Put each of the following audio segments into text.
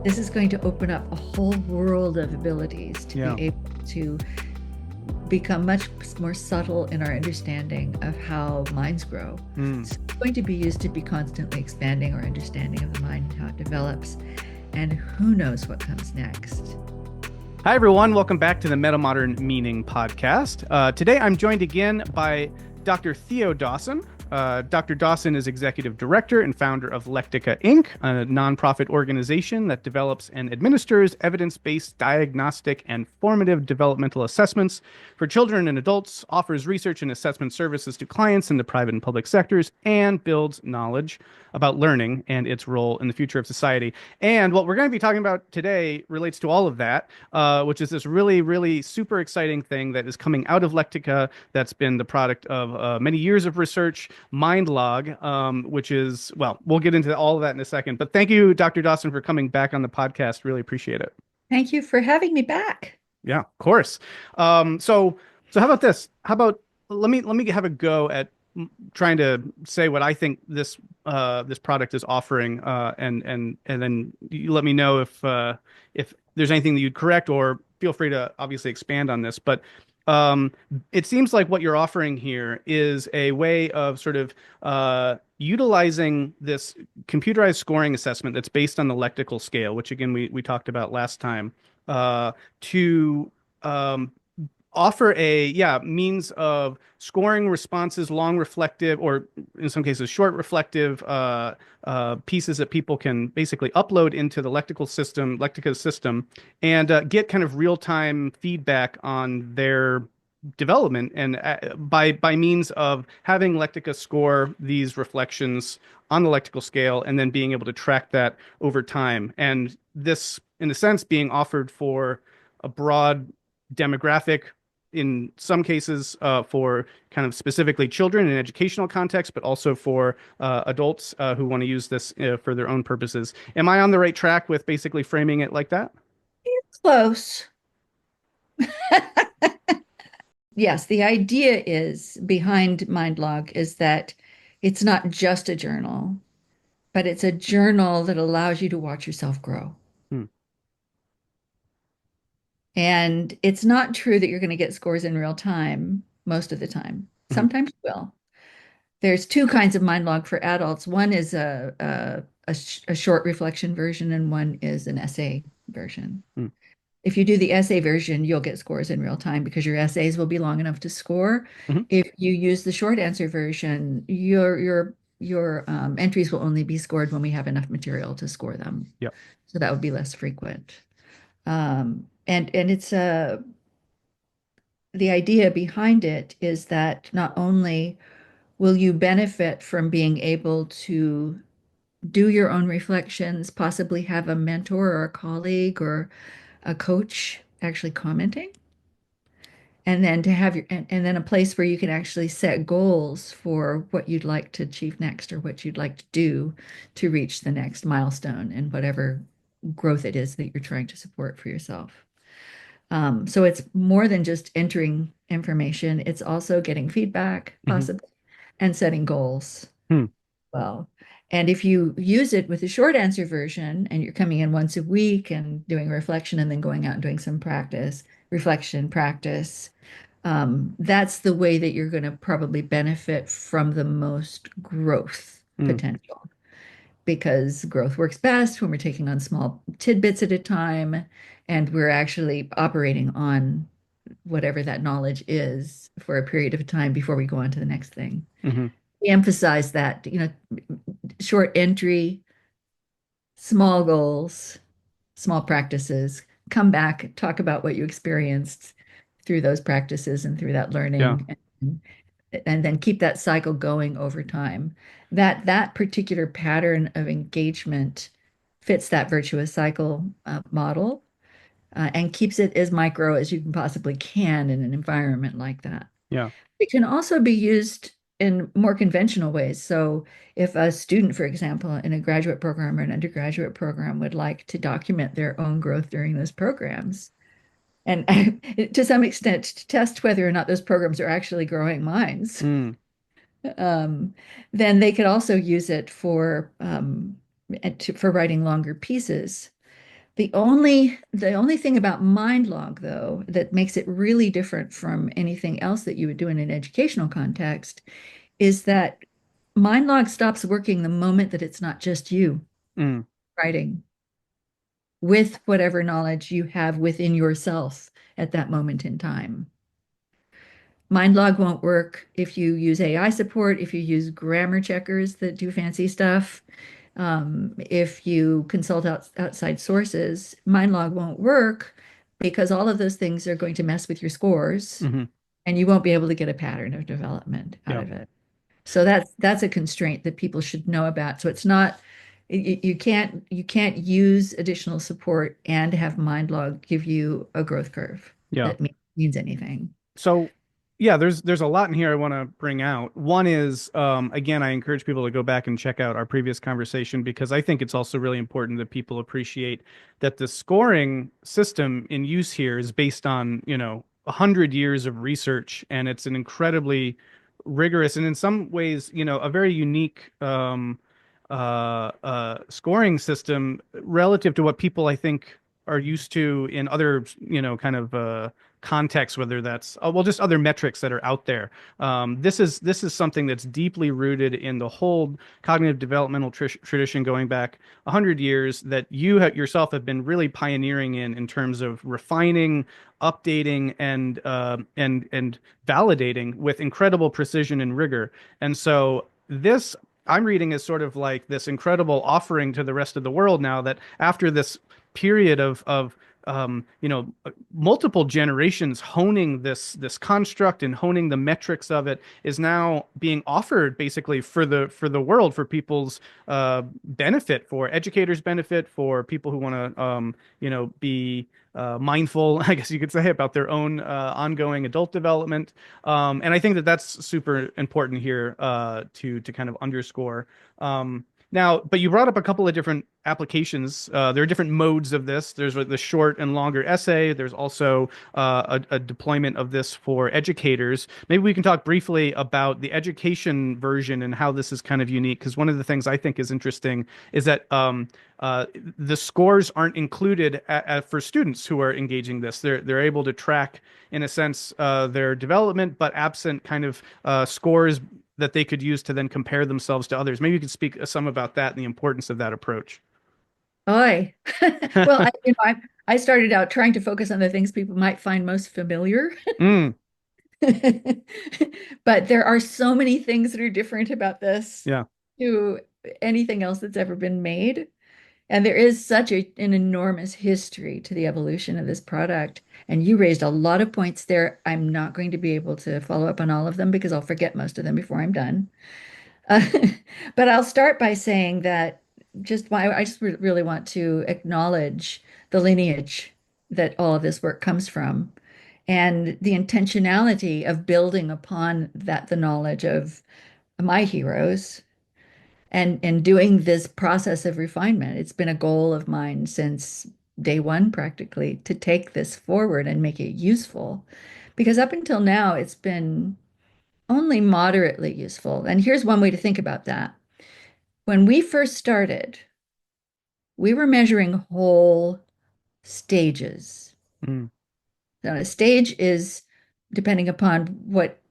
This is going to open up a whole world of abilities to be Yeah. able to become much more subtle in our understanding of how minds grow. Mm. So it's going to be used to be constantly expanding our understanding of the mind and how it develops. And who knows what comes next. Hi, everyone. Welcome back to the Metamodern Meaning podcast. Today, I'm joined again by Dr. Theo Dawson. Dr. Dawson is executive director and founder of Lectica Inc., a nonprofit organization that develops and administers evidence-based diagnostic and formative developmental assessments for children and adults, offers research and assessment services to clients in the private and public sectors, and builds knowledge about learning and its role in the future of society. And what we're going to be talking about today relates to all of that, which is this really, really super exciting thing that is coming out of Lectica that's been the product of many years of research, MindLog, which is, well, we'll get into all of that in a second. But thank you, Dr. Dawson, for coming back on the podcast. Really appreciate it. Thank you for having me back. Yeah, of course. So how about this? How about let me have a go at trying to say what I think this product is offering, and then you let me know if there's anything that you'd correct, or feel free to obviously expand on this. But um, it seems like what you're offering here is a way of sort of utilizing this computerized scoring assessment that's based on the Lectical scale, which again we talked about last time, to offer a means of scoring responses, long reflective, or in some cases short reflective pieces that people can basically upload into the Lectica system, and get kind of real time feedback on their development, and by means of having Lectica score these reflections on the Lectical scale and then being able to track that over time. And this, in a sense, being offered for a broad demographic, in some cases for kind of specifically children in educational context, but also for adults who want to use this for their own purposes. Am I on the right track with basically framing it like that? Close. Yes, the idea is behind MindLog is that it's not just a journal, but it's a journal that allows you to watch yourself grow. Hmm. And it's not true that you're going to get scores in real time most of the time. Mhm. Sometimes you will. There's two kinds of MindLog for adults. One is a short reflection version, and one is an essay version. Hmm. If you do the essay version, you'll get scores in real time because your essays will be long enough to score. Mhm. If you use the short answer version, your entries will only be scored when we have enough material to score them. Yeah. So that would be less frequent. And it's the idea behind it is that not only will you benefit from being able to do your own reflections, possibly have a mentor or a colleague or a coach actually commenting, and then to have and then a place where you can actually set goals for what you'd like to achieve next or what you'd like to do to reach the next milestone in whatever growth it is that you're trying to support for yourself. So it's more than just entering information, it's also getting feedback, Mhm. possibly, and setting goals. Hmm. Well, and if you use it with the short answer version and you're coming in once a week and doing reflection and then going out and doing some practice, reflection practice, that's the way that you're going to probably benefit from the most growth Hmm. potential because growth works best when we're taking on small tidbits at a time and we're actually operating on whatever that knowledge is for a period of time before we go on to the next thing. Mhm. We emphasize that, short entry, small goals, small practices, come back, talk about what you experienced through those practices and through that Yeah. learning, and then keep that cycle going over time. That particular pattern of engagement fits that virtuous cycle model and keeps it as micro as you can possibly can in an environment like that. Yeah. It can also be used in more conventional ways. So, if a student, for example, in a graduate program or an undergraduate program would like to document their own growth during those programs, and to some extent to test whether or not those programs are actually growing minds, Hmm. um, then they could also use it for writing longer pieces. The only thing about MindLog, though, that makes it really different from anything else that you would do in an educational context is that MindLog stops working the moment that it's not just you Mm, writing with whatever knowledge you have within yourself at that moment in time. MindLog won't work if you use AI support, if you use grammar checkers that do fancy stuff, if you consult outside sources. MindLog won't work because all of those things are going to mess with your scores, hmm. and you won't be able to get a pattern of development out Yeah. of it. So that's a constraint that people should know about. So it's not you can't use additional support and have MindLog give you a growth curve Yeah. that means anything. So yeah, there's a lot in here I want to bring out. One is again, I encourage people to go back and check out our previous conversation because I think it's also really important that people appreciate that the scoring system in use here is based on, 100 years of research, and it's an incredibly rigorous and in some ways, a very unique scoring system relative to what people I think are used to in other, kind of contexts, whether that's well, just other metrics that are out there. This is something that's deeply rooted in the whole cognitive developmental tradition going back 100 years that you yourself have been really pioneering in terms of refining, updating, and validating with incredible precision and rigor. And so this I'm reading as sort of like this incredible offering to the rest of the world now that after this period of multiple generations honing this construct and honing the metrics of it is now being offered basically for the world, for people's benefit, for educators' benefit, for people who want to be mindful, I guess you could say, about their own ongoing adult development. And I think that that's super important here to kind of underscore. Now, but you brought up a couple of different applications. There are different modes of this. There's like the short and longer essay. There's also a deployment of this for educators. Maybe we can talk briefly about the education version and how this is kind of unique. Because one of the things I think is interesting is that the scores aren't included for students who are engaging this. They're able to track, in a sense, their development, but absent kind of scores that they could use to then compare themselves to others. Maybe you could speak some about that and the importance of that approach. Oy. Well, I started out trying to focus on the things people might find most familiar. Mm, But there are so many things that are different about this yeah. to anything else that's ever been made. And there is such an enormous history to the evolution of this product. And you raised a lot of points there. I'm not going to be able to follow up on all of them because I'll forget most of them before I'm done. Uh, but I'll start by saying that I just really want to acknowledge the lineage that all of this work comes from and the intentionality of building upon the knowledge of my heroes and doing this process of refinement. It's been a goal of mine since day one, practically, to take this forward and make it useful. Because up until now, it's been only moderately useful. And here's one way to think about that. When we first started, we were measuring whole stages. Mm, Now, a stage is, depending upon what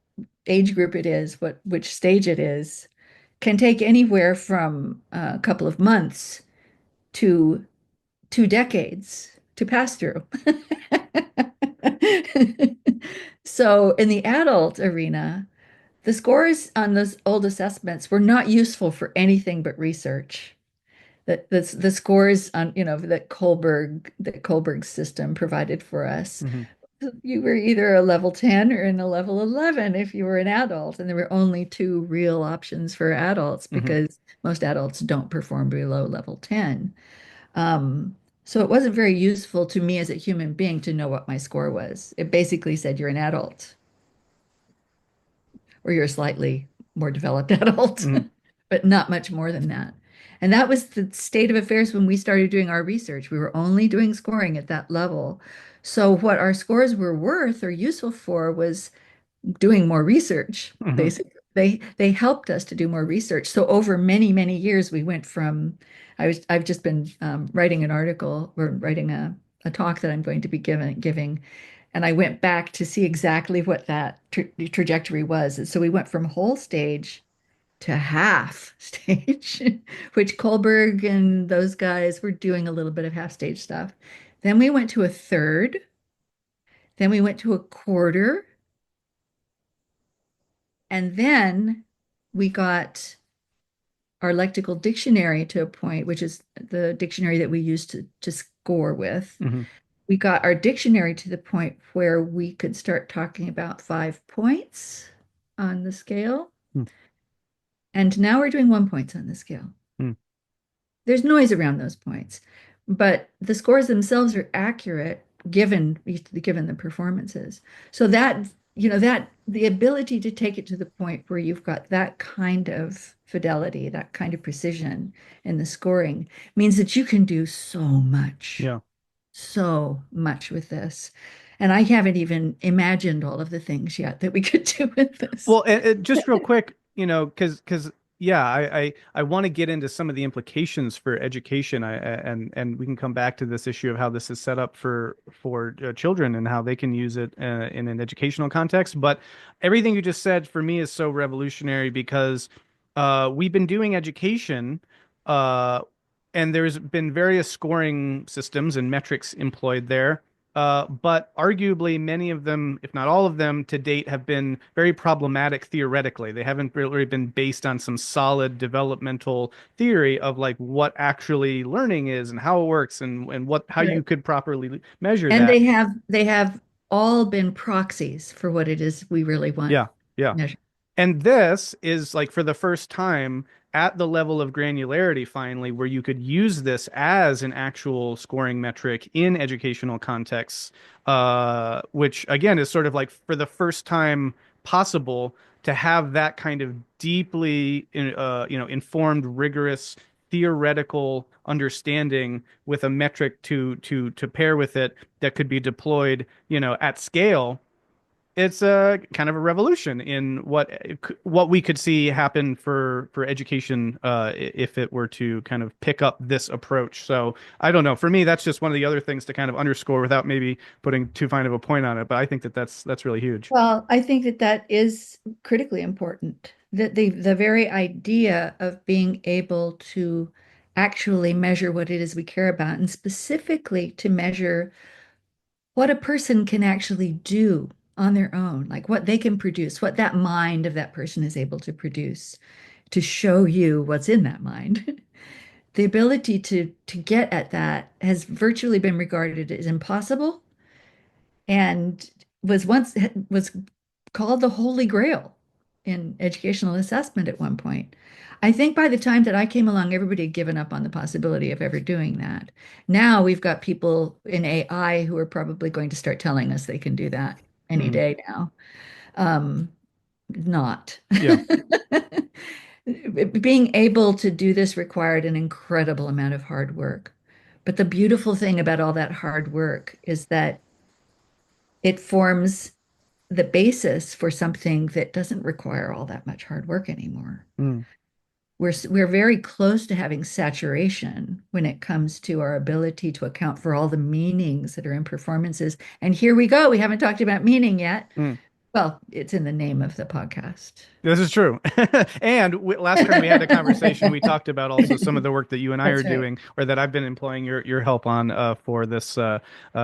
age group it is, which stage it is, can take anywhere from a couple of months to 2 decades to pass through. So in the adult arena, the scores on those old assessments were not useful for anything but research. The scores on, that Kohlberg system provided for us. hmm. You were either a level 10 or in a level 11 if you were an adult. And there were only two real options for adults Hmm. because most adults don't perform below level 10. Um, so it wasn't very useful to me as a human being to know what my score was. It basically said you're an adult or you're a slightly more developed adult, Hmm. but not much more than that. And that was the state of affairs when we started doing our research. We were only doing scoring at that level. So what our scores were worth or useful for was doing more research, Hmm. basically. They helped us to do more research. So over many, many years, we went from I've just been writing an article or writing a talk that I'm going to be giving, and I went back to see exactly what that trajectory was. And so we went from whole stage to half stage, which Kohlberg and those guys were doing a little bit of half stage stuff. Then we went to a third, then we went to a quarter, and then we got our lectical dictionary to a point, which is the dictionary that we use to score with. Hmm. We got our dictionary to the point where we could start talking about 5 points on the scale. And now we're doing 1 points on the scale. Mm. There's noise around those points, but the scores themselves are accurate given the performances. So that, that the ability to take it to the point where you've got that kind of fidelity, that kind of precision in the scoring means that you can do Yeah. so much with this. And I haven't even imagined all of the things yet that we could do with this. Well, just real quick, because yeah, I want to get into some of the implications for education. And we can come back to this issue of how this is set up for children and how they can use it in an educational context. But everything you just said for me is so revolutionary because we've been doing education, uh, and there's been various scoring systems and metrics employed there. But arguably, many of them, if not all of them, to date have been very problematic theoretically. They haven't really been based on some solid developmental theory of like what actually learning is and how it works and what how you Right. could properly measure And that. they have all been proxies for what it is we really want Yeah, yeah. measured. And this is like for the first time at the level of granularity, finally, where you could use this as an actual scoring metric in educational contexts, which again is sort of like for the first time possible to have that kind of deeply, informed, rigorous, theoretical understanding with a metric to pair with it that could be deployed, at scale. It's a kind of a revolution in what we could see happen for education if it were to kind of pick up this approach. So I don't know. For me, that's just one of the other things to kind of underscore without maybe putting too fine of a point on it. But I think that that's really huge. Well, I think that that is critically important. That the very idea of being able to actually measure what it is we care about, and specifically to measure what a person can actually do on their own, like what they can produce, what that mind of that person is able to produce to show you what's in that mind. The ability to get at that has virtually been regarded as impossible and was called the Holy Grail in educational assessment at one point. I think by the time that I came along, everybody had given up on the possibility of ever doing that. Now we've got people in AI who are probably going to start telling us they can do that any Mhm. day now. Um, not. Yeah. Being able to do this required an incredible amount of hard work. But the beautiful thing about all that hard work is that it forms the basis for something that doesn't require all that much hard work anymore. Mm. We're very close to having saturation when it comes to our ability to account for all the meanings that are in performances. And here we go. We haven't talked about meaning yet. Mm. Well, it's in the name of the podcast. This is true. And last time we had a conversation, we talked about also some of the work that you and I are That's right. doing, or that I've been employing your help on for this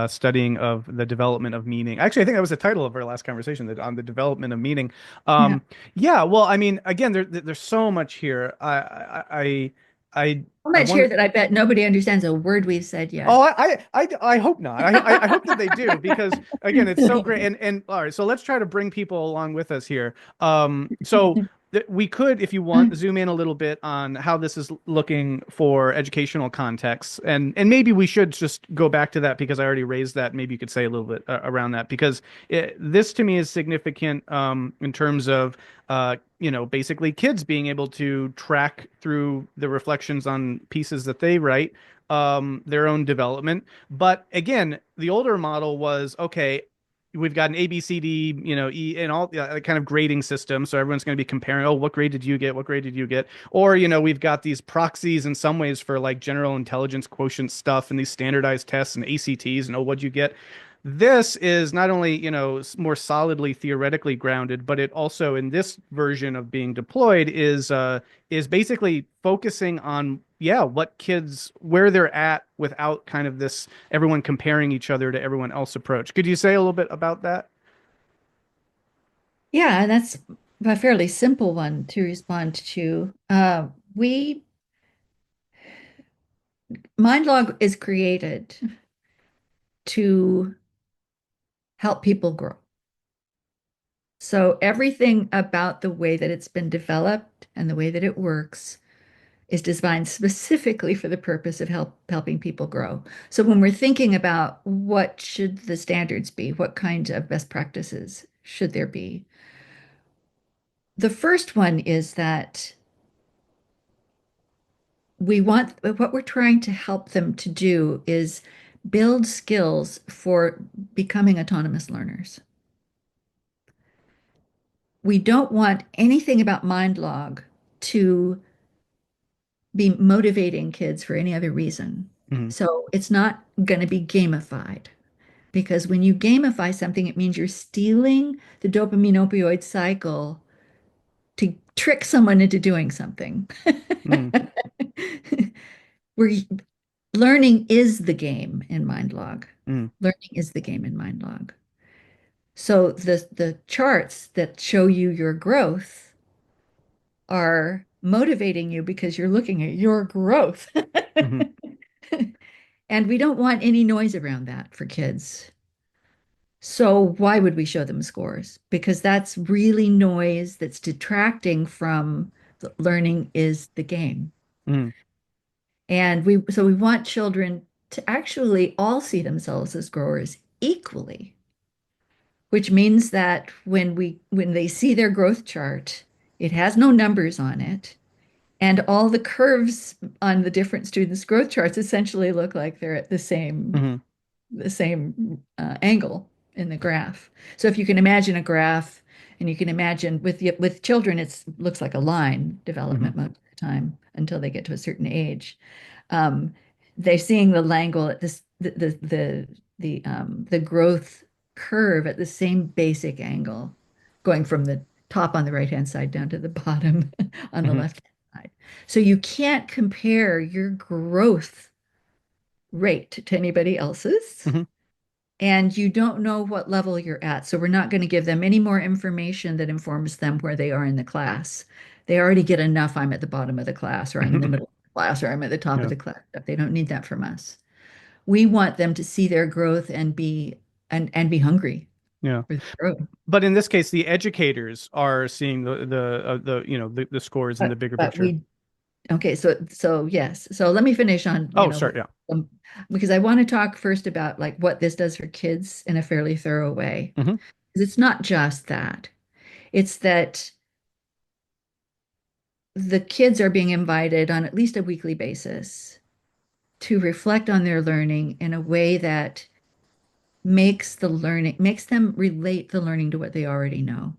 studying of the development of meaning. Actually, I think that was the title of our last conversation, that on the development of meaning. Yeah. Yeah. Well, I mean, again, there's so much here. So I much here want. that I bet nobody understands a word we've said Oh, yet. I hope not. I hope that they do because again, it's so great. And all right, so let's try to bring people along with us here. So we could, if you want, zoom in a little bit on how this is looking for educational contexts, and maybe we should just go back to that because I already raised that. Maybe you could say a little bit around that because this to me is significant in terms of basically kids being able to track through the reflections on pieces that they write, their own development. But again, the older model was okay. we've got an A, B, C, D, E, and all kind of grading system. So everyone's going to be comparing, oh, what grade did you get? What grade did you get? Or, we've got these proxies in some ways for like general intelligence quotient stuff and these standardized tests and ACTs and, oh, what'd you get? This is not only, more solidly theoretically grounded, but it also in this version of being deployed is basically focusing on, yeah, what kids where they're at without kind of this everyone comparing each other to everyone else approach. Could you say a little bit about that? Yeah, and that's a fairly simple one to respond to. We MindLog is created to help people grow. So everything about the way that it's been developed and the way that it works is designed specifically for the purpose of helping people grow. So when we're thinking about what should the standards be, what kind of best practices should there be? The first one is that what we're trying to help them to do is build skills for becoming autonomous learners. We don't want anything about MindLog to be motivating kids for any other reason. Hmm. So it's not going to be gamified because when you gamify something, it means you're stealing the dopamine opioid cycle to trick someone into doing something. Mm, Where learning is the game in MindLog. mm, Learning is the game in MindLog. So the charts that show you your growth are motivating you because you're looking at your growth. hmm, And we don't want any noise around that for kids. So why would we show them scores? Because that's really noise that's detracting from the learning is the game. mm, And we want children to actually all see themselves as growers equally, which means that when they see their growth chart, it has no numbers on it, and all the curves on the different students' growth charts essentially look like they're at hmm, the same angle in the graph. So if you can imagine a graph, and you can imagine with children, it looks like a line hmm, development most of the time until they get to a certain age. Um, they're seeing the Langle at this the growth curve at the same basic angle, going from the top on the right hand side down to the bottom on the hmm, left hand side. So you can't compare your growth rate to anybody else's, hmm, and you don't know what level you're at. So we're not going to give them any more information that informs them where they are in the class. They already get enough. I'm at the bottom of the class, or I'm in the hmm. middle of the class, or I'm at the top of Yeah, the class. They don't need that from us. We want them to see their growth and be hungry yeah. for the growth. But in this case, the educators are seeing the scores in the bigger But picture. we okay, so yes. So let me finish on, Oh, sorry. Yeah. um, because I want to talk first about like what this does for kids in a fairly thorough way. Hmm. 'Cause it's not just that. It's that the kids are being invited on at least a weekly basis to reflect on their learning in a way that makes them relate the learning to what they already know.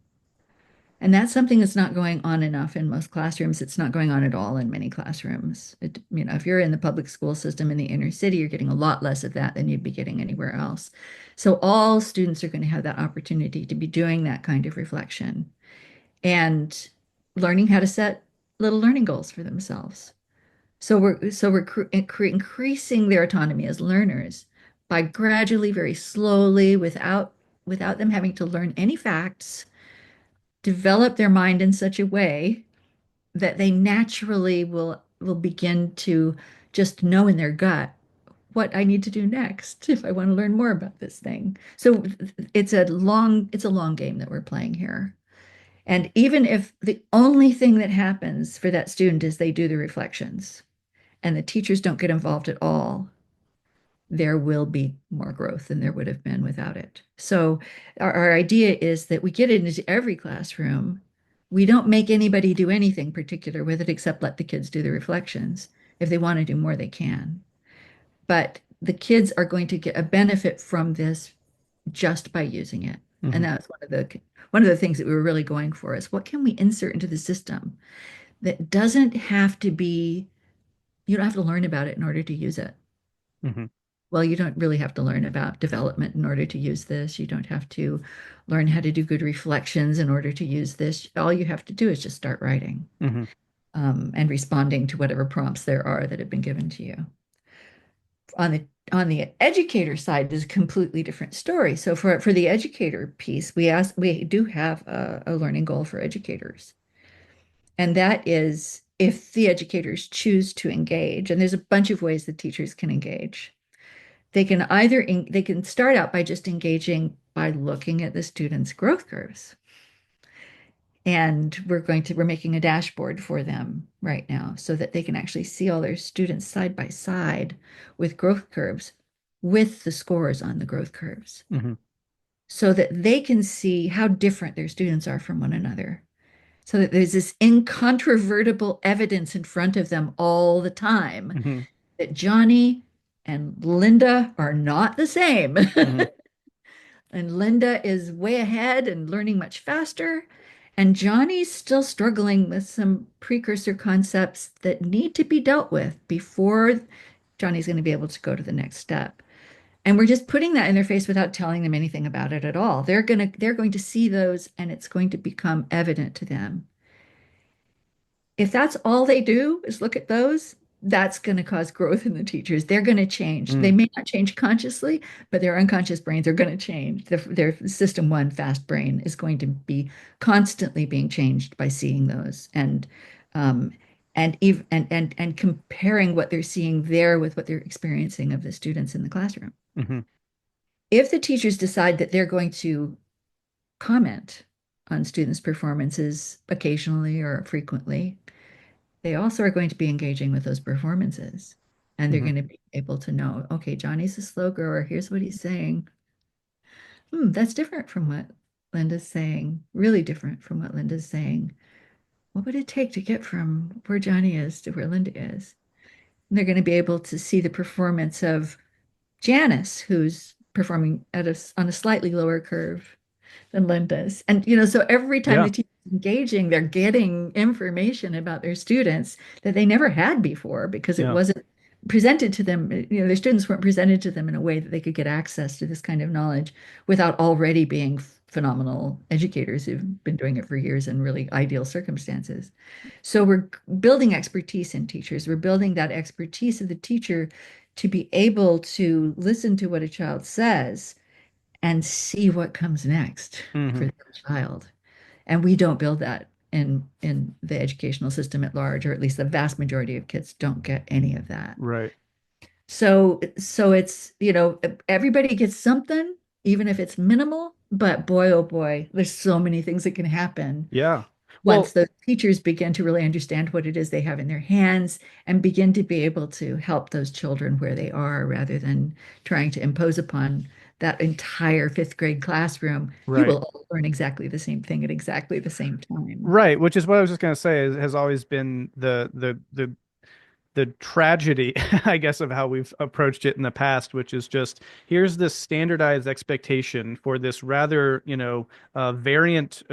And that's something that's not going on enough in most classrooms. It's not going on at all in many classrooms. If you're in the public school system in the inner city, you're getting a lot less of that than you'd be getting anywhere else. So all students are going to have that opportunity to be doing that kind of reflection and learning how to set little learning goals for themselves. So we're increasing their autonomy as learners by gradually, very slowly, without them having to learn any facts, develop their mind in such a way that they naturally will begin to just know in their gut what I need to do next if I want to learn more about this thing. So it's a long game that we're playing here. And even if the only thing that happens for that student is they do the reflections and the teachers don't get involved at all, there will be more growth than there would have been without it. So our idea is that we get it into every classroom. We don't make anybody do anything particular with it except let the kids do the reflections. If they want to do more, they can. But the kids are going to get a benefit from this just by using it. And Hmm. that was one of the things that we were really going for is what can we insert into the system that doesn't have to be, you don't have to learn about it in order to use it. Hmm. Well, you don't really have to learn about development in order to use this. You don't have to learn how to do good reflections in order to use this. All you have to do is just start writing, Hmm. and responding to whatever prompts there are that have been given to you. On the educator side is a completely different story. So for the educator piece, we do have a learning goal for educators. And that is if the educators choose to engage, and there's a bunch of ways that teachers can engage. They can start out by just engaging by looking at the students' growth curves. And we're making a dashboard for them right now so that they can actually see all their students side by side with growth curves with the scores on the growth curves Hmm. so that they can see how different their students are from one another. So that there's this incontrovertible evidence in front of them all the time Hmm. that Johnny and Linda are not the same. Hmm. And Linda is way ahead and learning much faster. And Johnny's still struggling with some precursor concepts that need to be dealt with before Johnny's going to be able to go to the next step. And we're just putting that in their face without telling them anything about it at all. They're going to see those and it's going to become evident to them. If that's all they do is look at those, that's going to cause growth in the teachers. They're going to change. They Mm. may not change consciously, but their unconscious brains are going to change. Their system one fast brain is going to be constantly being changed by seeing those um, and comparing what they're seeing there with what they're experiencing of the students in the classroom. Hmm. If the teachers decide that they're going to comment on students' performances occasionally or frequently, they also are going to be engaging with those performances. And they're Hmm. going to be able to know, okay, Johnny's a slow grower. Here's what he's saying. That's different from what Linda's saying, really different from what Linda's saying. What would it take to get from where Johnny is to where Linda is? And they're going to be able to see the performance of Janice, who's performing on a slightly lower curve than Linda's. And, so every time Yeah. the teacher is engaging, they're getting information about their students that they never had before because it Yeah. wasn't presented to them. Their students weren't presented to them in a way that they could get access to this kind of knowledge without already being phenomenal educators who've been doing it for years in really ideal circumstances. So we're building expertise in teachers. We're building that expertise of the teacher to be able to listen to what a child says and see what comes next for Hmm. the child. And we don't build that in the educational system at large, or at least the vast majority of kids don't get any of that. Right. So it's, everybody gets something, even if it's minimal, but boy, oh boy, there's so many things that can happen Yeah. once Well, the teachers begin to really understand what it is they have in their hands and begin to be able to help those children where they are rather than trying to impose upon that entire fifth grade classroom. You right. will all learn exactly the same thing at exactly the same time. Right, which is what I was just going to say has always been the tragedy, I guess, of how we've approached it in the past, which is just here's this standardized expectation for this rather, variant,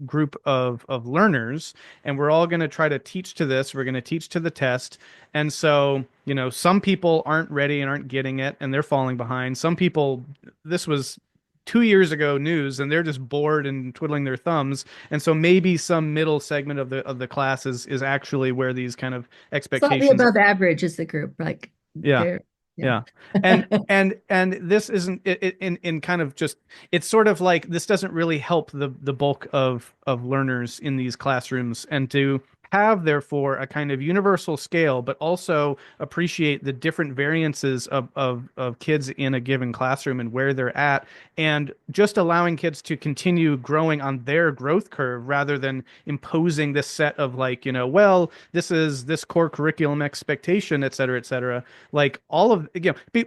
group of learners, and we're all going to try to teach to this. We're going to teach to the test, and so, some people aren't ready and aren't getting it, and they're falling behind. Some people, this was 2 years ago news, and they're just bored and twiddling their thumbs, and so maybe some middle segment of the class is actually where these kind of Slightly expectations. above average is the group, like Yeah. they're, yeah. Yeah. And this isn't in kind of just it's sort of like this doesn't really help the bulk of learners in these classrooms, and to have therefore a kind of universal scale, but also appreciate the different variances of kids in a given classroom and where they're at, and just allowing kids to continue growing on their growth curve rather than imposing this set of like, well, this is this core curriculum expectation, et cetera, et cetera. Like all of,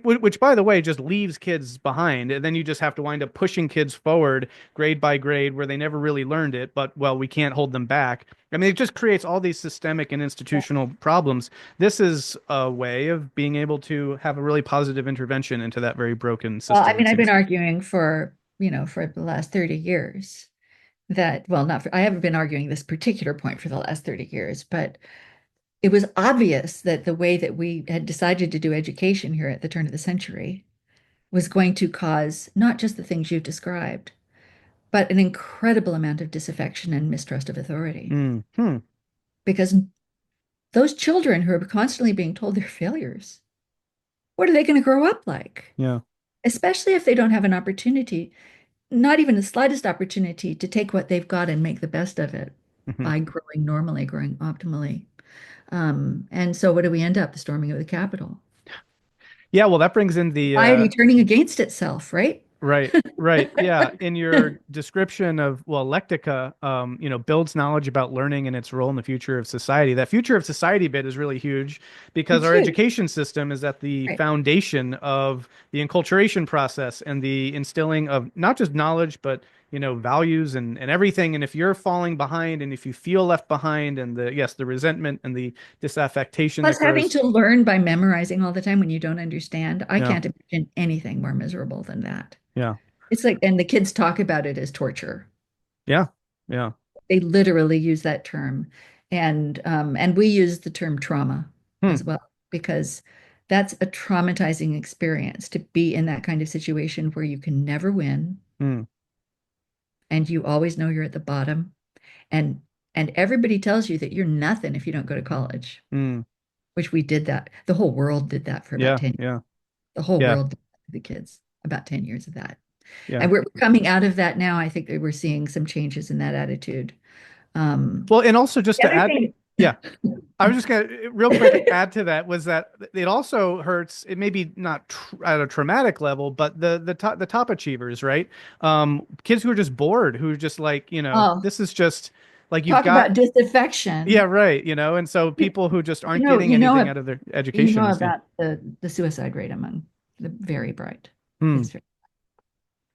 which by the way just leaves kids behind, and then you just have to wind up pushing kids forward grade by grade where they never really learned it, but well, we can't hold them back. I mean, it just creates all these systemic and institutional problems. This is a way of being able to have a really positive intervention into that very broken Well, I system, mean, it I've been seems to me. arguing for, for the last 30 years that, well, not for, I haven't been arguing this particular point for the last 30 years, but it was obvious that the way that we had decided to do education here at the turn of the century was going to cause not just the things you've described, but an incredible amount of disaffection and mistrust of authority. Mm, hmm. Because those children who are constantly being told they're failures, what are they going to grow up like? Yeah. Especially if they don't have an opportunity, not even the slightest opportunity to take what they've got and make the best of it Hmm. by growing normally, growing optimally. And so what do we end up? The storming of the Capitol. Yeah, well, that brings in the Society turning against itself, right? right, right. Yeah. In your description of, well, Lectica, builds knowledge about learning and its role in the future of society. That future of society bit is really huge because It's our huge. education system is at the Right. foundation of the enculturation process and the instilling of not just knowledge, but, values and everything. And if you're falling behind and if you feel left behind and the resentment and the disaffectation Plus, that having grows. to learn by memorizing all the time when you don't understand, I Yeah. can't imagine anything more miserable than that. Yeah. It's like, and the kids talk about it as torture. Yeah. Yeah. They literally use that term, and we use the term trauma Hmm. as well because that's a traumatizing experience to be in that kind of situation where you can never win Hmm. and you always know you're at the bottom, and everybody tells you that you're nothing if you don't go to college, Hmm. which we did that. The whole world did that for about Yeah. 10 years. Yeah. The whole Yeah. world did that to the kids, about 10 years of that. Yeah. And we're coming out of that now. I think that we're seeing some changes in that attitude. Um, Well, and also just the to other add, thing, yeah, I was just gonna real quick add to that was that it also hurts. It may be not at a traumatic level, but the top achievers, right? Kids who are just bored, who are just like, oh, this is just like you've talk got, about yeah, disaffection. right, and so You, people who just you aren't know, getting you know, anything out of their you education know is, yeah, about the suicide rate among the very bright. hmm, It's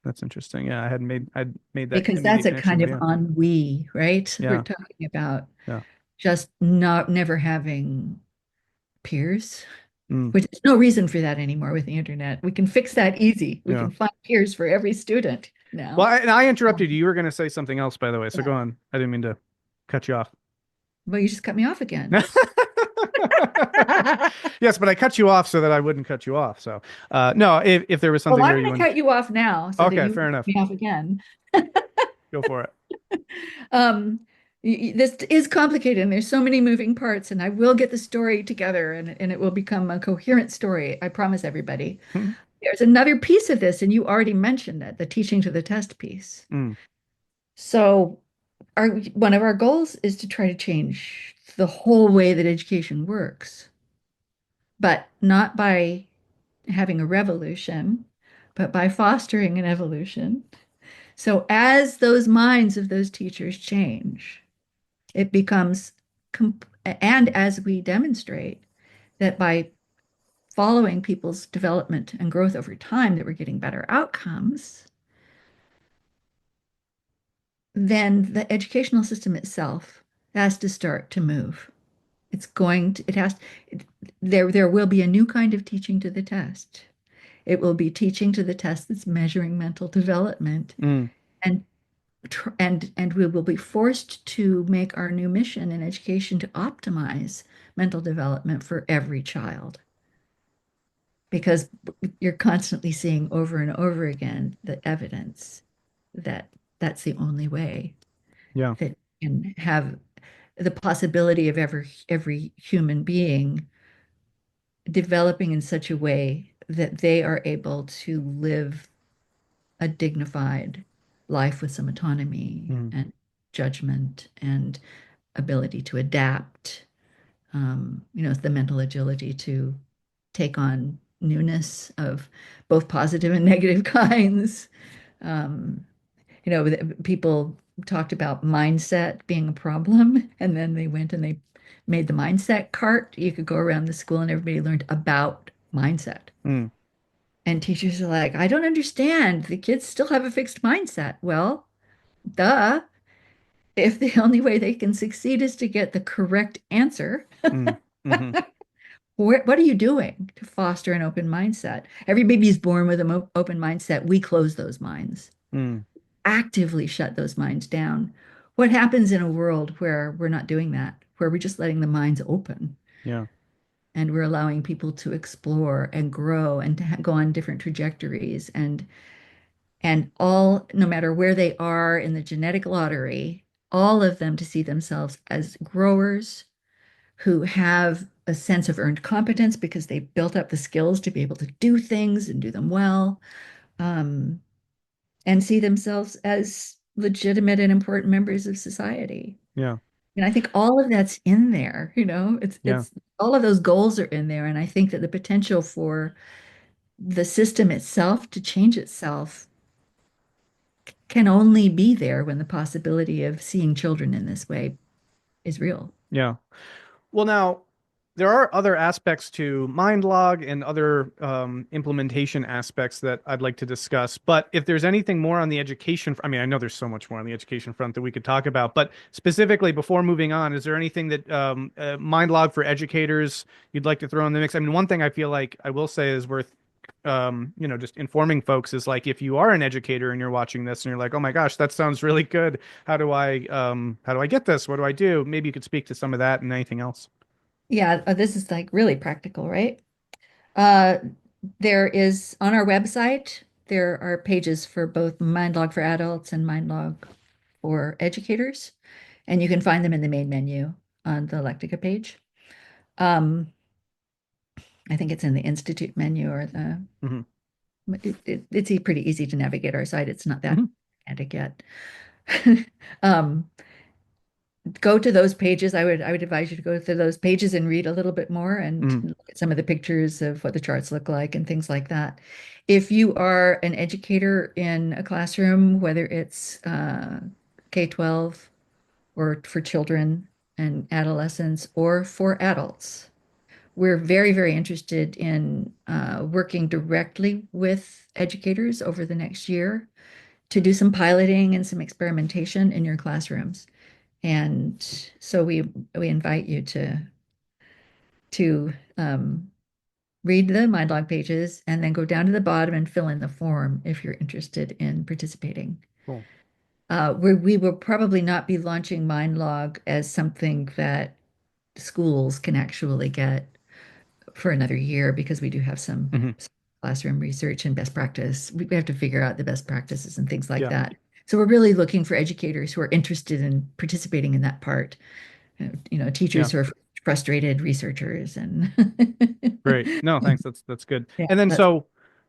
that's interesting. Yeah, I'd made that because that's immediate a connection, kind but of yeah, ennui, right? We're yeah, talking about yeah, just not never having peers, mm, which there's no reason for that anymore with the internet. We can fix that easy. We yeah. can find peers for every student Well, now. I interrupted you. Um, You were going to say something else, by the way. So yeah. go on. I didn't mean to cut you off. Well, you just cut me off again. Yes, but I cut you off so that I wouldn't cut you off. So, no, if there was Well, something I'm there you going to wanted. cut you off now so that Okay, you fair won't cut enough. me off again. Go for it. Um, this is complicated and there's so many moving parts, and I will get the story together and it will become a coherent story. I promise everybody. Hmm. There's another piece of this, and you already mentioned it, the teaching to the test piece. Mm, So one of our goals is to try to change the whole way that education works, but not by having a revolution, but by fostering an evolution. So as those minds of those teachers change, it becomes, and as we demonstrate that by following people's development and growth over time, that we're getting better outcomes, then the educational system itself has to start to move. It has, there will be a new kind of teaching to the test. It will be teaching to the test that's measuring mental development, mm, and and we will be forced to make our new mission in education to optimize mental development for every child because you're constantly seeing over and over again the evidence that that's the only way yeah. that you can have the possibility of every human being developing in such a way that they are able to live a dignified life with some autonomy Mm, and judgment and ability to adapt. It's the mental agility to take on newness of both positive and negative kinds. Um, people talked about mindset being a problem, and then they went and they made the mindset cart. You could go around the school and everybody learned about mindset. mm, And teachers are like, I don't understand. The kids still have a fixed mindset. Well, duh. if the only way they can succeed is to get the correct answer, Mm, hmm. what are you doing to foster an open mindset? Every baby is born with an open mindset. We close those minds, Mm, actively shut those minds down. What happens in a world where we're not doing that, where we're just letting the minds open yeah. and we're allowing people to explore and grow and to go on different trajectories and all, no matter where they are in the genetic lottery, all of them to see themselves as growers who have a sense of earned competence because they've built up the skills to be able to do things and do them well, um, and see themselves as legitimate and important members of society. Yeah. And I think all of that's in there, Yeah. it's all of those goals are in there. And I think that the potential for the system itself to change itself can only be there when the possibility of seeing children in this way is real. Yeah. Well, now there are other aspects to MindLog and other implementation aspects that I'd like to discuss. But if there's anything more on the education, I mean, I know there's so much more on the education front that we could talk about. But specifically, before moving on, is there anything that MindLog for educators you'd like to throw in the mix? I mean, one thing I feel like I will say is worth just informing folks is like if you are an educator and you're watching this and you're like, oh my gosh, that sounds really good. How do I get this? What do I do? Maybe you could speak to some of that and anything else. Yeah, this is like really practical, right? Uh, there is on our website, there are pages for both MindLog for adults and MindLog for educators, and you can find them in the main menu on the Lectica page. Um, I think it's in the Institute menu or Hmm. it's pretty easy to navigate our site. It's not that Hmm. gigantic yet. Um, go to those pages. I would advise you to go to those pages and read a little bit more and Hmm. look at some of the pictures of what the charts look like and things like that. If you are an educator in a classroom, whether it's K-12 or for children and adolescents or for adults, we're very, very interested in working directly with educators over the next year to do some piloting and some experimentation in your classrooms. And so we invite you to read the MindLog pages and then go down to the bottom and fill in the form if you're interested in participating. Cool. We will probably not be launching MindLog as something that schools can actually get for another year because we do have some Hmm. classroom research and best practice. We have to figure out the best practices and things like Yeah. that. So we're really looking for educators who are interested in participating in that part. Yeah. Teachers who are frustrated researchers and Great. No, thanks. That's good. yeah, And then that's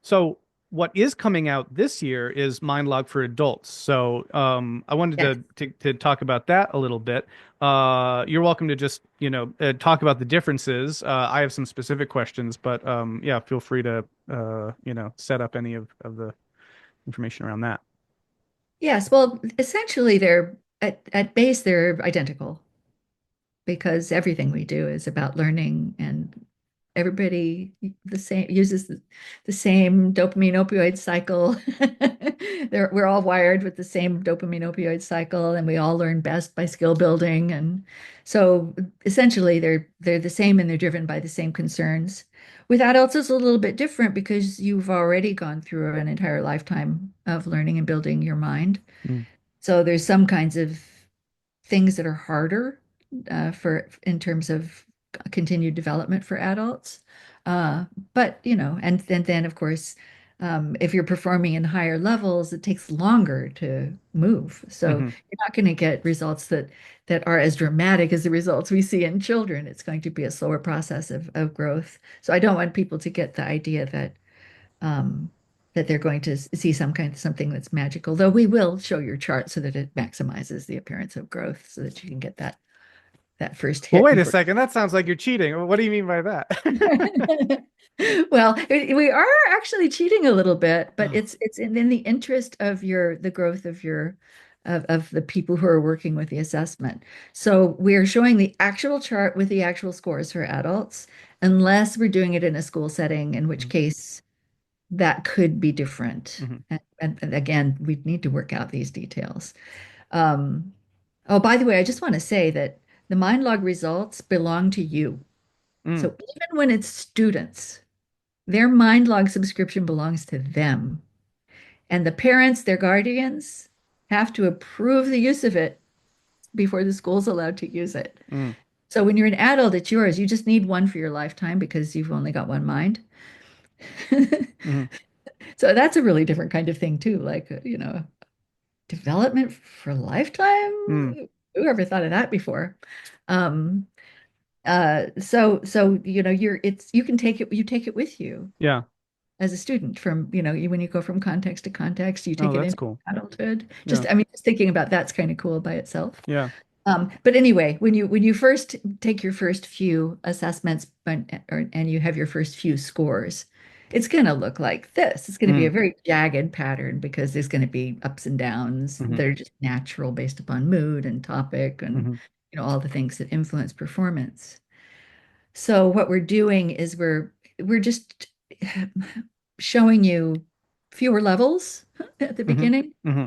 so what is coming out this year is MindLog for adults. So I wanted yes. to talk about that a little bit. You're welcome to just, talk about the differences. I have some specific questions, but yeah, feel free to set up any of the information around that. Yes, well, essentially they're at base they're identical because everything we do is about learning and everybody the same uses the same dopamine opioid cycle. We're all wired with the same dopamine opioid cycle and we all learn best by skill building. And so essentially they're the same and they're driven by the same concerns. With adults, it's a little bit different because you've already gone through an entire lifetime of learning and building your mind. Mm, So there's some kinds of things that are harder for in terms of continued development for adults. Uh, but and then of course, if you're performing in higher levels, it takes longer to move. So hmm. you're not going to get results that are as dramatic as the results we see in children. It's going to be a slower process of growth. So I don't want people to get the idea um, that they're going to see something that's magical, though we will show your chart so that it maximizes the appearance of growth so that you can get that first Well, hit wait a before. second. That sounds like you're cheating. What do you mean by that? Well, we are actually cheating a little bit, but it's in the interest of the growth of of the people who are working with the assessment. So we are showing the actual chart with the actual scores for adults, unless we're doing it in a school setting, in which case that could be different. Hmm. And again, we need to work out these details. Um, Oh, by the way, I just want to say that the MindLog results belong to you. Mm, So even when it's students, their MindLog subscription belongs to them. And the parents, their guardians, have to approve the use of it before the school's allowed to use it. mm, So when you're an adult, it's yours. You just need one for your lifetime because you've only got one mind. mm, So that's a really different kind of thing too. Like, development for lifetime. mm. Who ever thought of that before? Um, so you can take it with you Yeah. as a student from, when you go from context to context, you Oh, take it that's into cool. adulthood. Yeah. I mean, just thinking about that's kind of cool by itself. Yeah. But anyway, when you first take your first few assessments, and you have your first few scores, it's going to look like this. It's going to be Mm, a very jagged pattern because there's going to be ups and downs hmm that are just natural based upon mood and topic and hmm all the things that influence performance. So what we're doing is we're just showing you fewer levels at the hmm beginning, hmm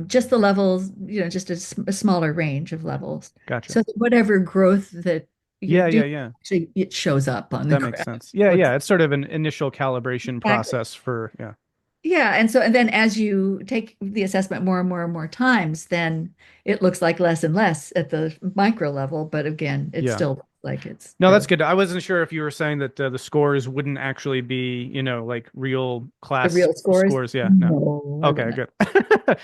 just the levels, just a smaller range of levels. Gotcha. So that whatever growth that you're Yeah, yeah, doing, yeah. actually, it shows up on the That makes graph. sense. Yeah, Looks yeah. It's sort of an initial calibration exactly. process for, yeah. Yeah, and then as you take the assessment more and more and more times, then it looks like less and less at the micro level, but again, it Yeah. still looks like it's No, that's really good. I wasn't sure if you were saying that the scores wouldn't actually be, like real the class real scores. scores. Yeah, no. No, I would Okay, not. good.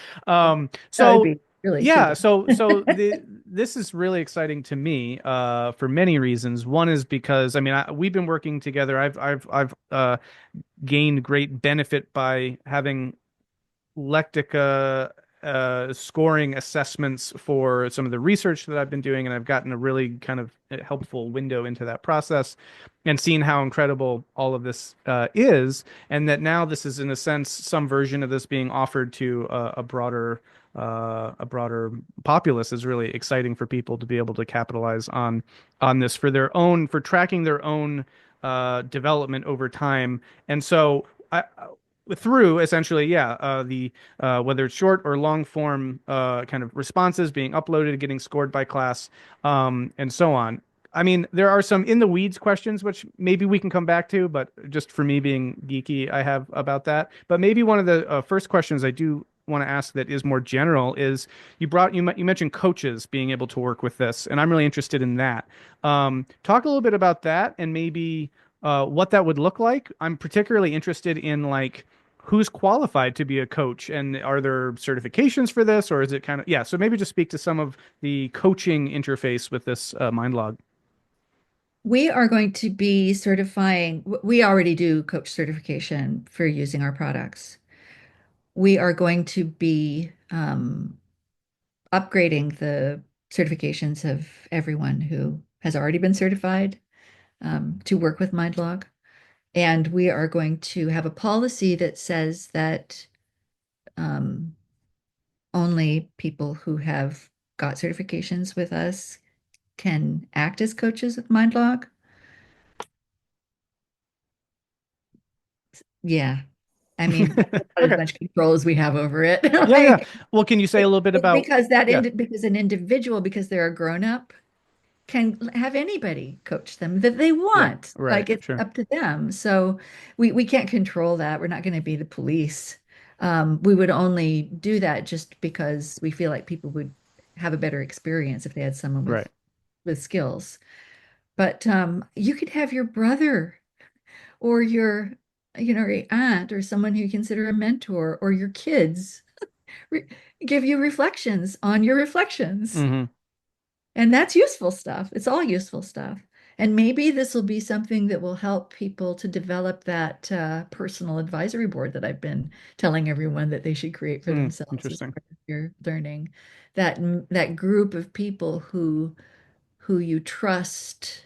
That would So be really yeah, cheating. so this is really exciting to me for many reasons. One is because I mean we've been working together. I've gained great benefit by having Lectica scoring assessments for some of the research that I've been doing, and I've gotten a really kind of helpful window into that process and seen how incredible all of this is, and that now this is, in a sense, some version of this being offered to a broader populace is really exciting for people to be able to capitalize on this for their own, for tracking their own development over time. And so through essentially, yeah, the whether it's short or long form kind of responses being uploaded, getting scored by class, and so on. I mean, there are some in the weeds questions which maybe we can come back to, but just for me being geeky, I have about that. But maybe one of the first questions I do want to ask that is more general is you mentioned coaches being able to work with this, and I'm really interested in that. Talk a little bit about that and maybe what that would look like. I'm particularly interested in like who's qualified to be a coach and are there certifications for this or is it kind of yeah, so maybe just speak to some of the coaching interface with this MindLog. We are going to be certifying, we already do coach certification for using our products. We are going to be upgrading the certifications of everyone who has already been certified to work with MindLog. And we are going to have a policy that says that um, only people who have got certifications with us can act as coaches with MindLog. Yeah. I mean, that's about as Okay. much control as we have over it. Yeah, yeah. Like, Well, can you say a little bit about yeah. because an individual, because they're a grown up, can have anybody coach them that they Yeah, want. right. Like it's Sure. up to them. So we can't control that. We're not going to be the police. We would only do that just because we feel like people would have a better experience if they had someone Right. with skills. But you could have your brother or your aunt or someone who you consider a mentor or your kids re give you reflections on your reflections. Hmm. And that's useful stuff. It's all useful stuff. And maybe this will be something that will help people to develop that personal advisory board that I've been telling everyone that they should create for Mm, themselves as interesting. part of your learning. That group of people who you trust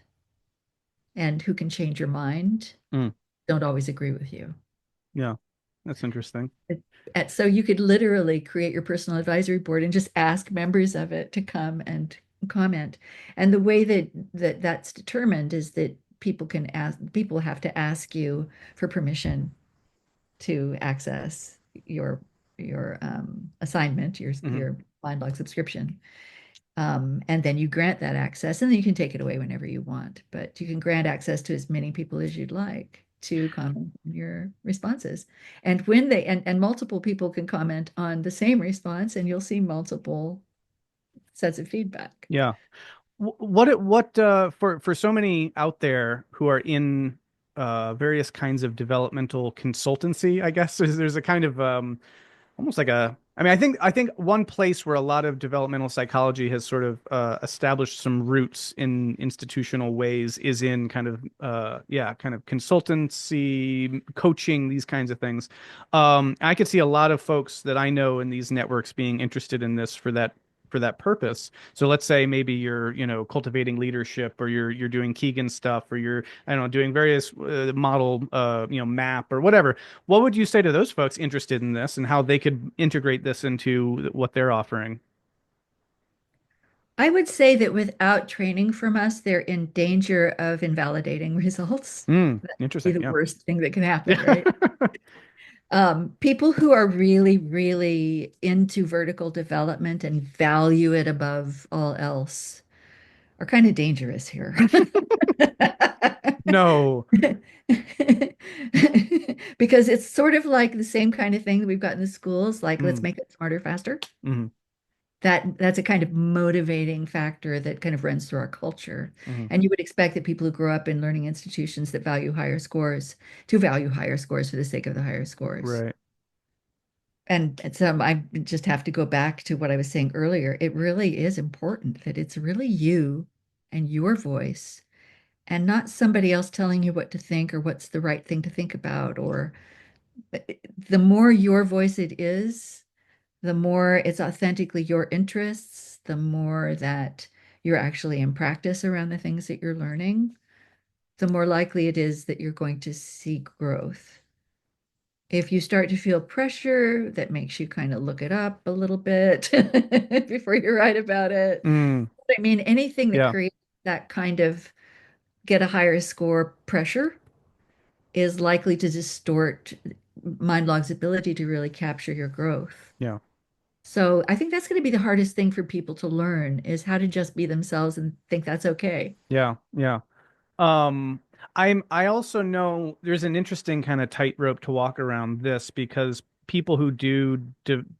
and who can change your mind Mm, don't always agree with you. yeah. That's interesting. So you could literally create your personal advisory board and just ask members of it to come and comment. And the way that's determined is that people have to ask you for permission to access your assignment, Hmm. your MindLog subscription. And then you grant that access, and then you can take it away whenever you want. But you can grant access to as many people as you'd like to comment on your responses. And when and multiple people can comment on the same response, and you'll see multiple sets of feedback. Yeah. For so many out there who are in various kinds of developmental consultancy, I guess there's a kind of almost like a I mean I think one place where a lot of developmental psychology has sort of established some roots in institutional ways is in kind of yeah, kind of consultancy, coaching, these kinds of things. I could see a lot of folks that I know in these networks being interested in this for that purpose. So let's say maybe you're, cultivating leadership, or you're doing Keegan stuff, or you're, I don't know, doing various model map or whatever. What would you say to those folks interested in this, and how they could integrate this into what they're offering? I would say that without training from us, they're in danger of invalidating results. That'd be Interesting. the Yeah. worst thing that can happen, Yeah. right? People who are really, really into vertical development and value it above all else are kind of dangerous here. No. Because it's sort of like the same kind of thing that we've got in the schools, like let's Mm, make it smarter, faster. mm, That's a kind of motivating factor that kind of runs through our culture. mm. And you would expect that people who grow up in learning institutions that value higher scores to value higher scores for the sake of the higher scores. Right. And so I just have to go back to what I was saying earlier. It really is important that it's really you and your voice and not somebody else telling you what to think or what's the right thing to think about. Or the more your voice it is, the more it's authentically your interests, the more that you're actually in practice around the things that you're learning, the more likely it is that you're going to see growth. If you start to feel pressure that makes you kind of look it up a little bit before you write about it, Mm, I mean, anything that yeah. creates that kind of get a higher score pressure is likely to distort MindLog's ability to really capture your growth. Yeah. So I think that's going to be the hardest thing for people to learn is how to just be themselves and think that's okay. Yeah. Yeah. Um, I also know there's an interesting kind of tightrope to walk around this, because people who do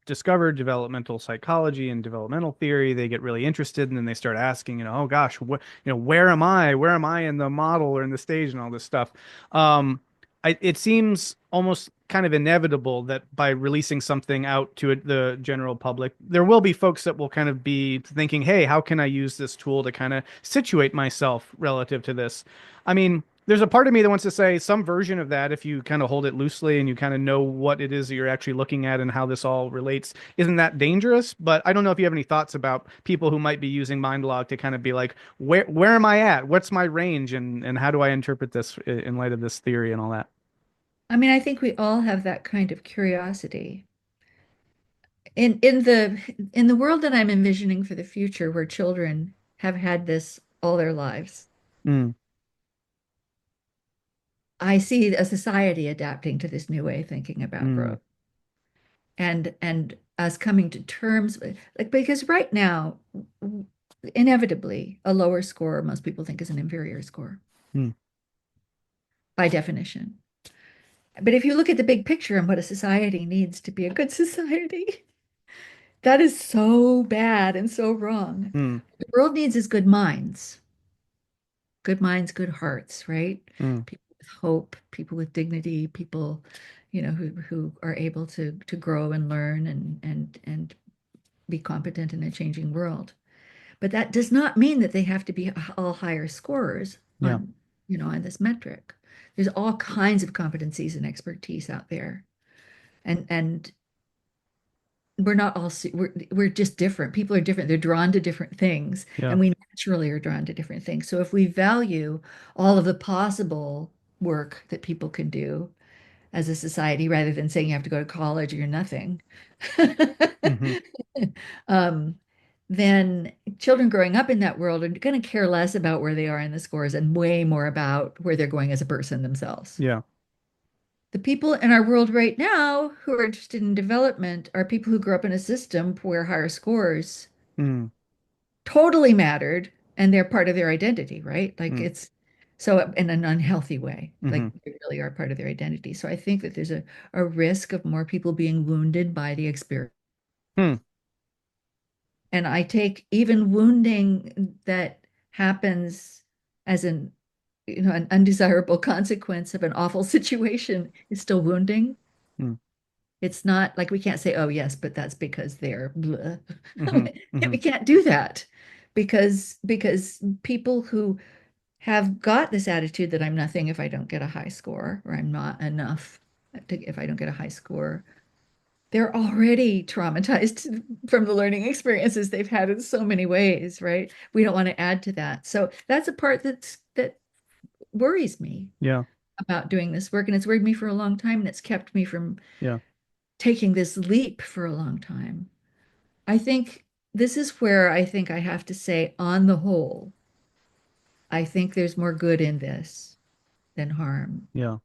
discover developmental psychology and developmental theory, they get really interested, and then they start asking, oh gosh, where am I? Where am I in the model or in the stage and all this stuff? Um, it seems almost kind of inevitable that by releasing something out to the general public, there will be folks that will kind of be thinking, hey, how can I use this tool to kind of situate myself relative to this? I mean, there's a part of me that wants to say some version of that, if you kind of hold it loosely and you kind of know what it is that you're actually looking at and how this all relates, isn't that dangerous? But I don't know if you have any thoughts about people who might be using MindLog to kind of be like, where am I at? What's my range? And how do I interpret this in light of this theory and all that? I mean, I think we all have that kind of curiosity. In the world that I'm envisioning for the future, where children have had this all their lives, Mm, I see a society adapting to this new way of thinking about mm, growth and us coming to terms with like because right now inevitably a lower score most people think is an inferior score mm. by definition. But if you look at the big picture and what a society needs to be a good society, that is so bad and so wrong. Mm, What the world needs is good minds, good hearts, right? mm. People with hope, people with dignity, people, who are able to grow and learn and be competent in a changing world. But that does not mean that they have to be all higher scorers Yeah. on this metric. There's all kinds of competencies and expertise out there. And we're not all we're just different. People are different. They're drawn to different things, Yeah. and we naturally are drawn to different things. So if we value all of the possible work that people can do as a society, rather than saying you have to go to college or you're nothing, Hmm. um, then children growing up in that world are going to care less about where they are in the scores and way more about where they're going as a person themselves. Yeah. The people in our world right now who are interested in development are people who grew up in a system where higher scores Mm. totally mattered and they're part of their identity, right? Like Mm, it's so in an unhealthy way, like hmm they really are part of their identity. So I think that there's a risk of more people being wounded by the experience. hmm, And I take even wounding that happens as an undesirable consequence of an awful situation is still wounding. hmm, It's not like we can't say, oh, yes, but that's because they're blah. hmm, hmm, We can't do that because people who have got this attitude that I'm nothing if I don't get a high score, or I'm not enough if I don't get a high score, they're already traumatized from the learning experiences they've had in so many ways, right? We don't want to add to that. So that's a part that worries me yeah, about doing this work, and it's worried me for a long time, and it's kept me from yeah, taking this leap for a long time. I think this is where I think I have to say, on the whole, I think there's more good in this than harm. yeah.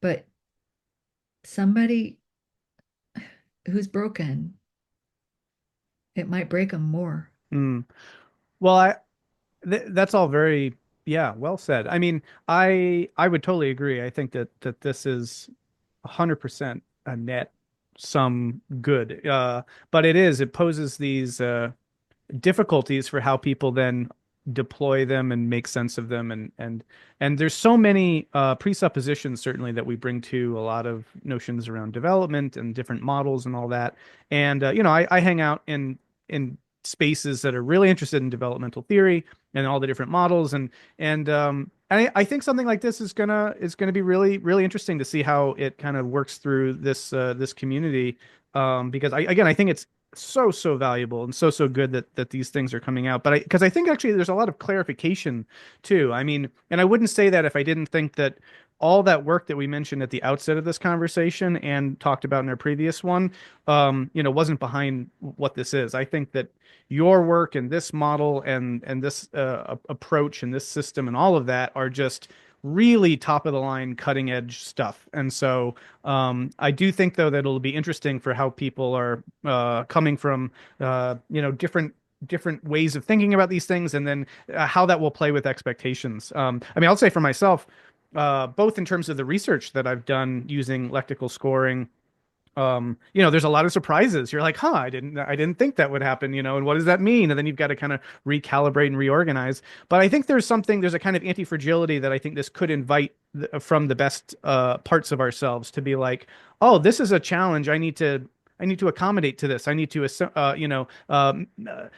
But somebody who's broken, it might break them more. Mm. Well, that's all very, yeah, well said. I mean, I would totally agree. I think that this is 100% a net sum good. But it poses these difficulties for how people then deploy them and make sense of them, and there's so many presuppositions certainly that we bring to a lot of notions around development and different models and all that. And I hang out in spaces that are really interested in developmental theory and all the different models, and I think something like this is gonna be really really interesting to see how it kind of works through this community, because I think it's so valuable and so good that these things are coming out. But because I think actually there's a lot of clarification too. I mean, and I wouldn't say that if I didn't think that all that work that we mentioned at the outset of this conversation and talked about in our previous one, wasn't behind what this is. I think that your work and this model and this approach and this system and all of that are just really top of the line cutting edge stuff. And so I do think though that it'll be interesting for how people are coming from different ways of thinking about these things, and then how that will play with expectations. I mean, I'll say for myself, both in terms of the research that I've done using lectical scoring, there's a lot of surprises. You're like, huh, I didn't think that would happen, and what does that mean? And then you've got to kind of recalibrate and reorganize. But I think there's a kind of anti-fragility that I think this could invite from the best parts of ourselves to be like, oh, this is a challenge. I need to accommodate to this. I need to,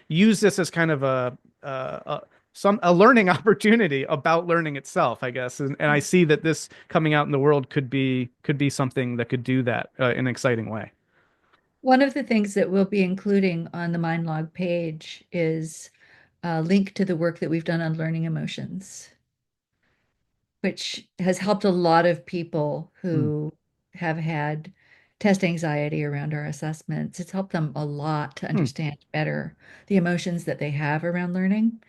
use this as kind of a learning opportunity about learning itself, I guess. And I see that this coming out in the world could be something that could do that in an exciting way. One of the things that we'll be including on the MindLog page is a link to the work that we've done on learning emotions, which has helped a lot of people Mm, who have had test anxiety around our assessments. It's helped them a lot to mm, understand better the emotions that they have around learning,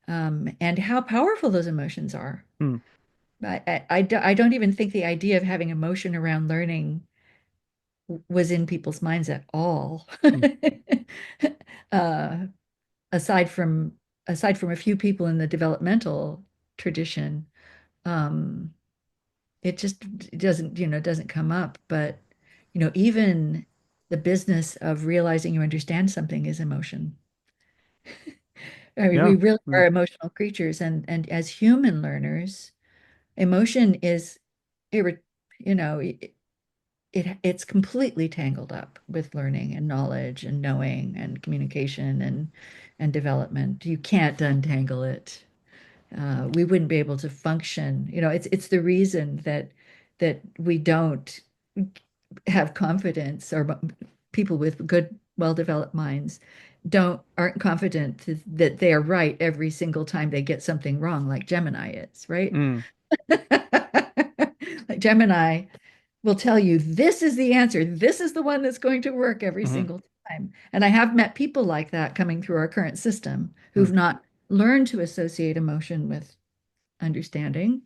and how powerful those emotions are. mm, I don't even think the idea of having emotion around learning was in people's minds at all. mm. uh, aside from aside from a few people in the developmental tradition, um, it just doesn't come up. But even the business of realizing you understand something is emotion. I mean, Yeah. we really Mm, are emotional creatures, and as human learners, emotion is irre you know, it's completely tangled up with learning and knowledge and knowing and communication and development. You can't untangle it. We wouldn't be able to function. It's the reason that we don't have confidence, or people with good, well-developed minds aren't confident that they are right every single time they get something wrong, like Gemini is, right? mm, Like Gemini will tell you this is the answer. This is the one that's going to work every mhm, single time. And I have met people like that coming through our current system mm, who've not learned to associate emotion with understanding.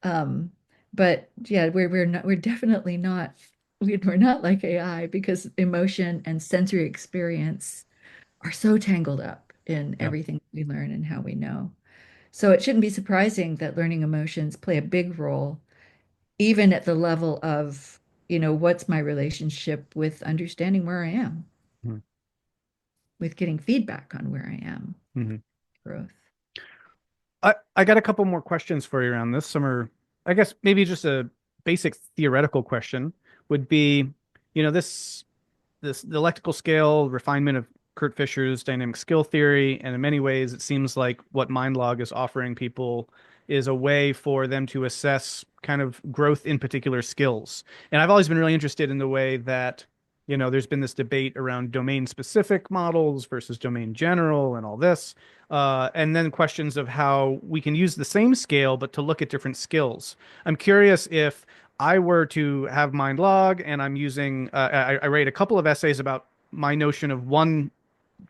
Um, but yeah, we're definitely not we're not like AI, because emotion and sensory experience are so tangled up. in Yeah. everything we learn and how we know. So it shouldn't be surprising that learning emotions play a big role, even at the level of, what's my relationship with understanding where I am, with getting feedback on where I am, Mm-hmm. growth. I got a couple more questions for you around this. Some are, I guess, maybe just a basic theoretical question would be, this the Lectical scale refinement of Kurt Fisher's dynamic skill theory, and in many ways, it seems like what MindLog is offering people is a way for them to assess kind of growth in particular skills. And I've always been really interested in the way that, there's been this debate around domain specific models versus domain general and all this. And then questions of how we can use the same scale, but to look at different skills. I'm curious if I were to have MindLog and I'm using, I write a couple of essays about my notion of one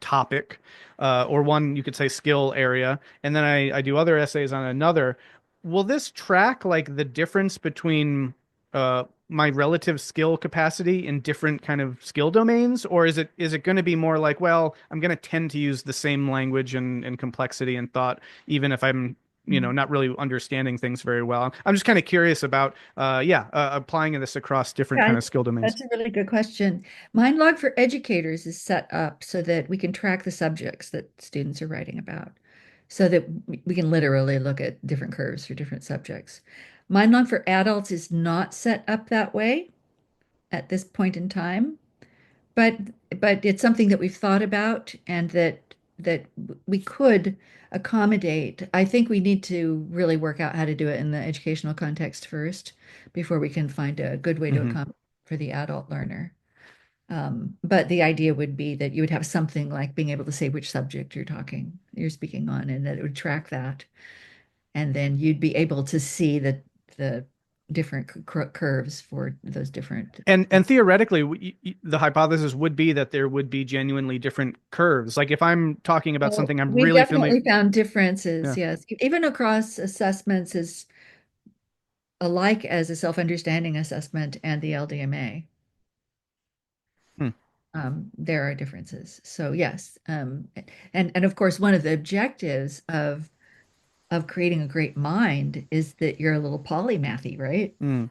topic, or one, you could say, skill area, and then I do other essays on another. Will this track like the difference between my relative skill capacity in different kind of skill domains, or is it going to be more like, well, I'm going to tend to use the same language and complexity and thought, even if I'm not really understanding things very well. I'm just kind of curious about, applying this across different Yeah, kind of skill domains. that's a really good question. MindLog for educators is set up so that we can track the subjects that students are writing about, so that we can literally look at different curves for different subjects. MindLog for adults is not set up that way at this point in time, but it's something that we've thought about and that we could accommodate. I think we need to really work out how to do it in the educational context first before we can find a good way to Hmm. accommodate for the adult learner. But the idea would be that you would have something like being able to say which subject you're speaking on, and that it would track that, and then you'd be able to see the different curves for those different. And theoretically, the hypothesis would be that there would be genuinely different curves. Like if I'm talking about Well, something I'm we really familiar. definitely found differences, Yeah. yes, even across assessments as alike as a self-understanding assessment and the LDMA. Hmm. There are differences. So yes, and of course, one of the objectives of creating a great mind is that you're a little polymathy, right? Hmm.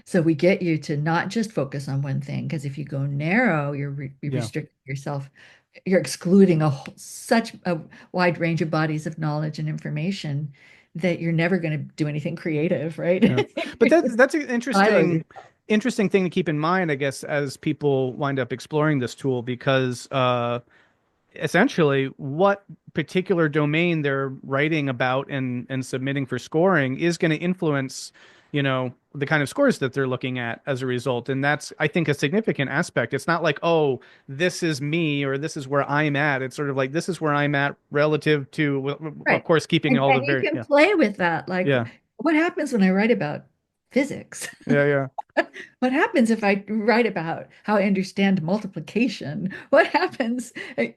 So we get you to not just focus on one thing, because if you go narrow, you're Yeah. restricting yourself. You're excluding such a wide range of bodies of knowledge and information that you're never going to do anything creative, right? Yeah. But You're just that's an silo interesting thing to keep in mind, I guess, as people wind up exploring this tool, because essentially what particular domain they're writing about and submitting for scoring is going to influence, the kind of scores that they're looking at as a result. And that's, I think, a significant aspect. It's not like, oh, this is me or this is where I'm at. It's sort of like, this is where I'm at relative to, well, of right. course, keeping all the And you very, can yeah, play with that. Like, yeah, what happens when I write about physics? yeah, yeah. What happens if I write about how I understand multiplication? What happens?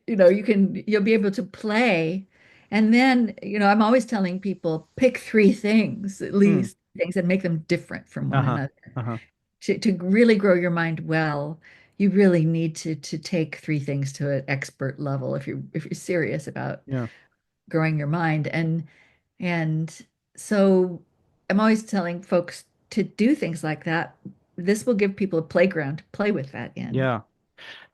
You'll be able to play. And then, I'm always telling people pick three things, at Hmm. least things that make them different from one Uh-huh. another. Uh-huh. To really grow your mind well, you really need to take three things to an expert level if you're serious about Yeah. growing your mind. And so I'm always telling folks to do things like that. This will give people a playground to play with that in. Yeah.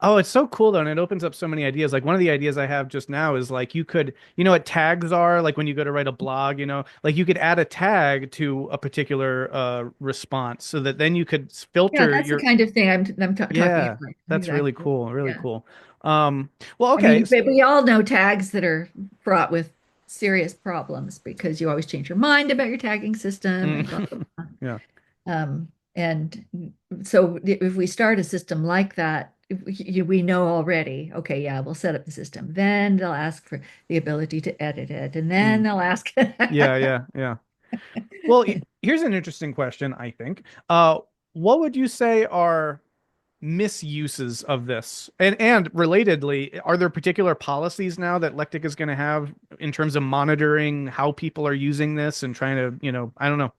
Oh, it's so cool though, and it opens up so many ideas. Like one of the ideas I have just now is like you could, what tags are, like when you go to write a blog, like you could add a tag to a particular response so that then you could Yeah, filter that's the your, kind of thing I'm talking yeah, about. that's really Exactly. cool, really Yeah. cool. Well, I okay. mean, but we all know tags that are fraught with serious problems because you always change your mind about your tagging system Mm. and blah, blah, blah. Yeah, And so if we start a system like that, we know already, okay, yeah, we'll set up the system. Then they'll ask for the ability to edit it. And then mm. they'll ask. Yeah, yeah, yeah. Well, here's an interesting question, I think. What would you say are misuses of this? And relatedly, are there particular policies now that Lectic is going to have in terms of monitoring how people are using this and trying to, I don't know,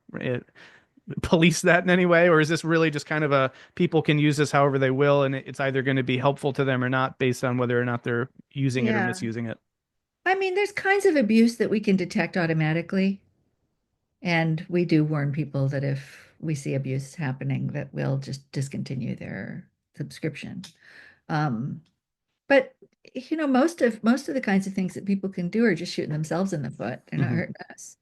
police that in any way? Or is this really just kind of a people can use this however they will, and it's either going to be helpful to them or not based on whether or not they're using it or Yeah. misusing it? I mean, there's kinds of abuse that we can detect automatically. And we do warn people that if we see abuse happening, that we'll just discontinue their subscription. Um, but most of the kinds of things that people can do are just shooting themselves in the foot. They're not Hmm. hurting us.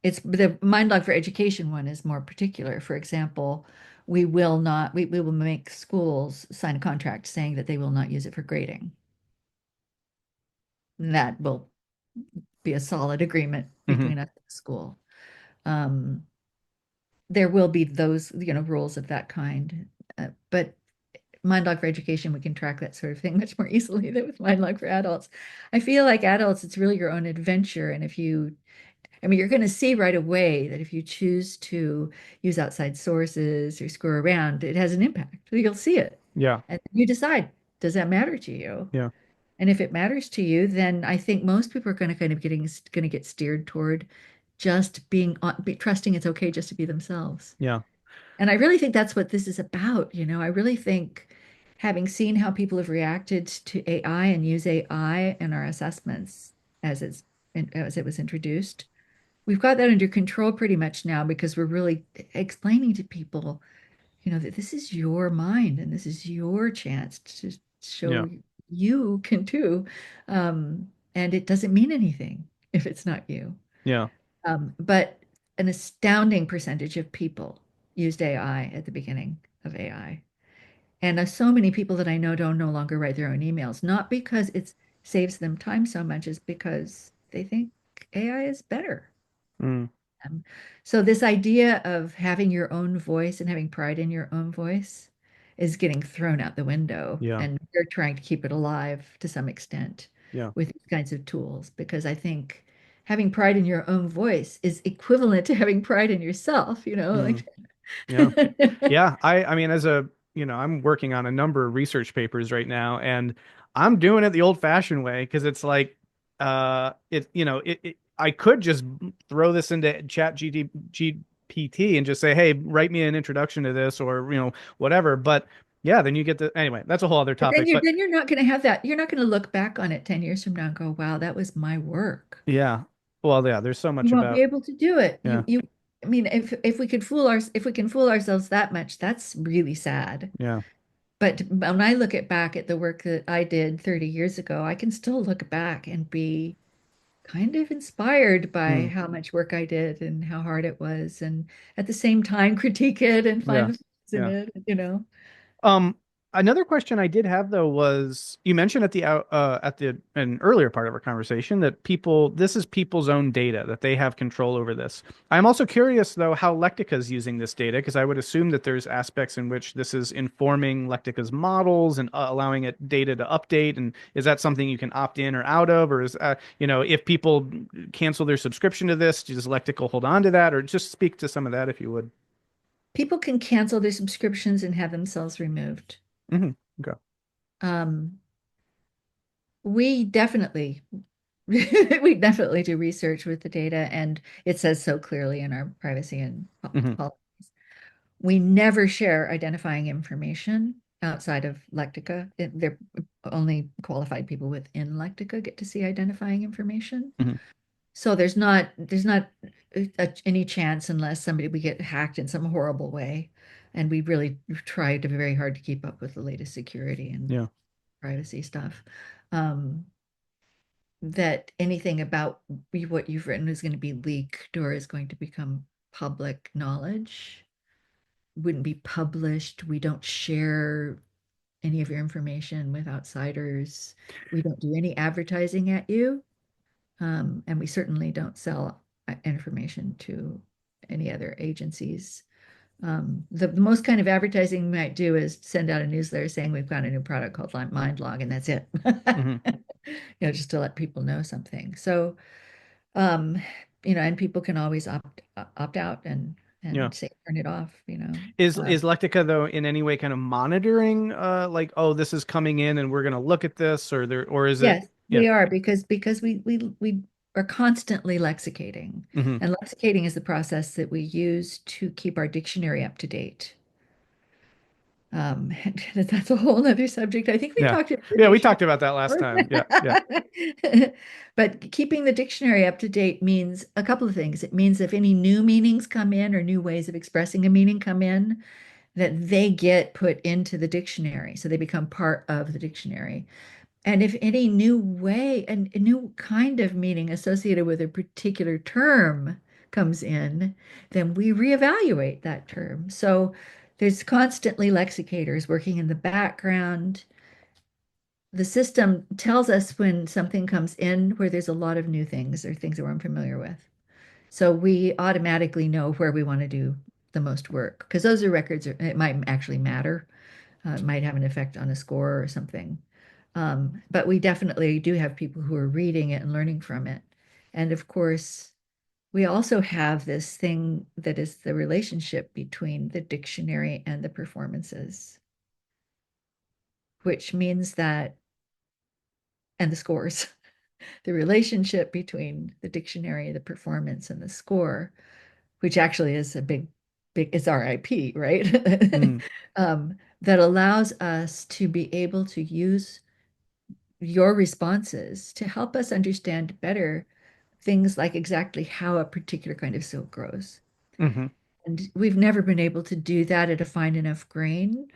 It's the MindLog for Education one is more particular. For example, we will make schools sign a contract saying that they will not use it for grading. And that will be a solid agreement Hmm. between us and the school. Um, there will be those, rules of that kind. But MindLog for Education, we can track that sort of thing much more easily than with MindLog for adults. I feel like adults, it's really your own adventure. And I mean, you're going to see right away that if you choose to use outside sources or screw around, it has an impact. You'll see it. Yeah. And you decide, does that matter to you? Yeah. And if it matters to you, then I think most people are going to going to get steered toward just trusting it's okay just to be themselves. Yeah. And I really think that's what this is about. I really think having seen how people have reacted to AI and use AI in our assessments as as it was introduced, we've got that under control pretty much now because we're really explaining to people, that this is your mind and this is your chance to Yeah. show you can too. And it doesn't mean anything if it's not you. Yeah. But an astounding percentage of people used AI at the beginning of AI. And so many people that I know don't no longer write their own emails, not because it saves them time so much as because they think AI is better. Mm. Um, so this idea of having your own voice and having pride in your own voice is getting thrown out the window, Yeah. and they're trying to keep it alive to some extent Yeah. with these kinds of tools because I think having pride in your own voice is equivalent to having pride in yourself, Mm. like Yeah. Yeah, I mean, I'm working on a number of research papers right now, and I'm doing it the old-fashioned way because it's like, I could just throw this into GPT and just say, hey, write me an introduction to this, or whatever. But yeah, then you get the anyway. That's a whole other But then topic. But you're not going to have that. You're not going to look back on it 10 years from now and go, wow, that was my work. yeah, well, yeah, there's so You much won't be about able to do it. yeah, I mean, if we can fool ourselves that much, that's really sad. yeah, But when I look back at the work that I did 30 years ago, I can still look back and be kind of inspired by mm, how much work I did and how hard it was, and at the same time critique it and find yeah, the flaws in yeah. it. Um, Another question I did have though was you mentioned at the an earlier part of our conversation that this is people's own data that they have control over this. I'm also curious though how Lectica is using this data because I would assume that there's aspects in which this is informing Lectica's models and allowing it data to update. And is that something you can opt in or out of, or is if people cancel their subscription to this, does Lectical hold on to that, or just speak to some of that if you would? People can cancel their subscriptions and have themselves removed. Hmm. Okay. Um, we definitely we definitely do research with the data, and it says so clearly in our privacy and Hmm. policies. We never share identifying information outside of Lectica. They're only qualified people within Lectica get to see identifying information. Hmm. So there's not any chance unless we get hacked in some horrible way, and we really try to be very hard to keep up with the latest security and Yeah. privacy stuff. Um, that anything about what you've written is going to be leaked or is going to become public knowledge, wouldn't be published. We don't share any of your information with outsiders. We don't do any advertising at you. And we certainly don't sell information to any other agencies. The most kind of advertising we might do is send out a newsletter saying we've got a new product called MindLog, and that's it. Hmm. Just to let people know something. So, um, and people can always opt out Yeah. and say turn it off. Is Lectica though in any way kind of monitoring like, oh, this is coming in and we're gonna look at this, or is it Yes, yeah. we are because we are constantly lexicating, Hmm. and lexicating is the process that we use to keep our dictionary up to date. That's a whole other subject. I think we Yeah. talked about the Yeah, we dictionary talked about that last before. time. Yeah, yeah. But keeping the dictionary up to date means a couple of things. It means if any new meanings come in or new ways of expressing a meaning come in, that they get put into the dictionary. So they become part of the dictionary. And if any new way and a new kind of meaning associated with a particular term comes in, then we reevaluate that term. So there's constantly lexicators working in the background. The system tells us when something comes in where there's a lot of new things or things that we're unfamiliar with. So we automatically know where we want to do the most work because those are records, it might actually matter. It might have an effect on a score or something. But we definitely do have people who are reading it and learning from it. And of course, we also have this thing that is the relationship between the dictionary and the performances, which means that, and the scores, the relationship between the dictionary, the performance, and the score, which actually is a big, it's RIP, right? Mm, That allows us to be able to use your responses to help us understand better things like exactly how a particular kind of silk grows. hmm And we've never been able to do that at a fine enough grain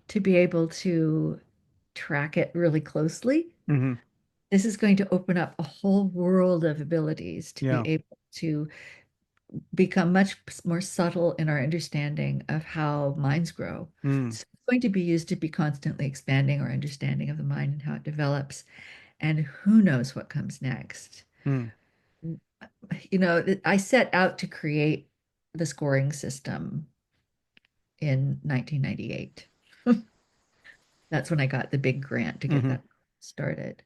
to be able to track it really closely. hmm This is going to open up a whole world of abilities to be Yeah. able to become much more subtle in our understanding of how minds grow. Mm, So it's going to be used to be constantly expanding our understanding of the mind and how it develops. And who knows what comes next. mm, I set out to create the scoring system in 1998. That's when I got the big grant to get hmm that started.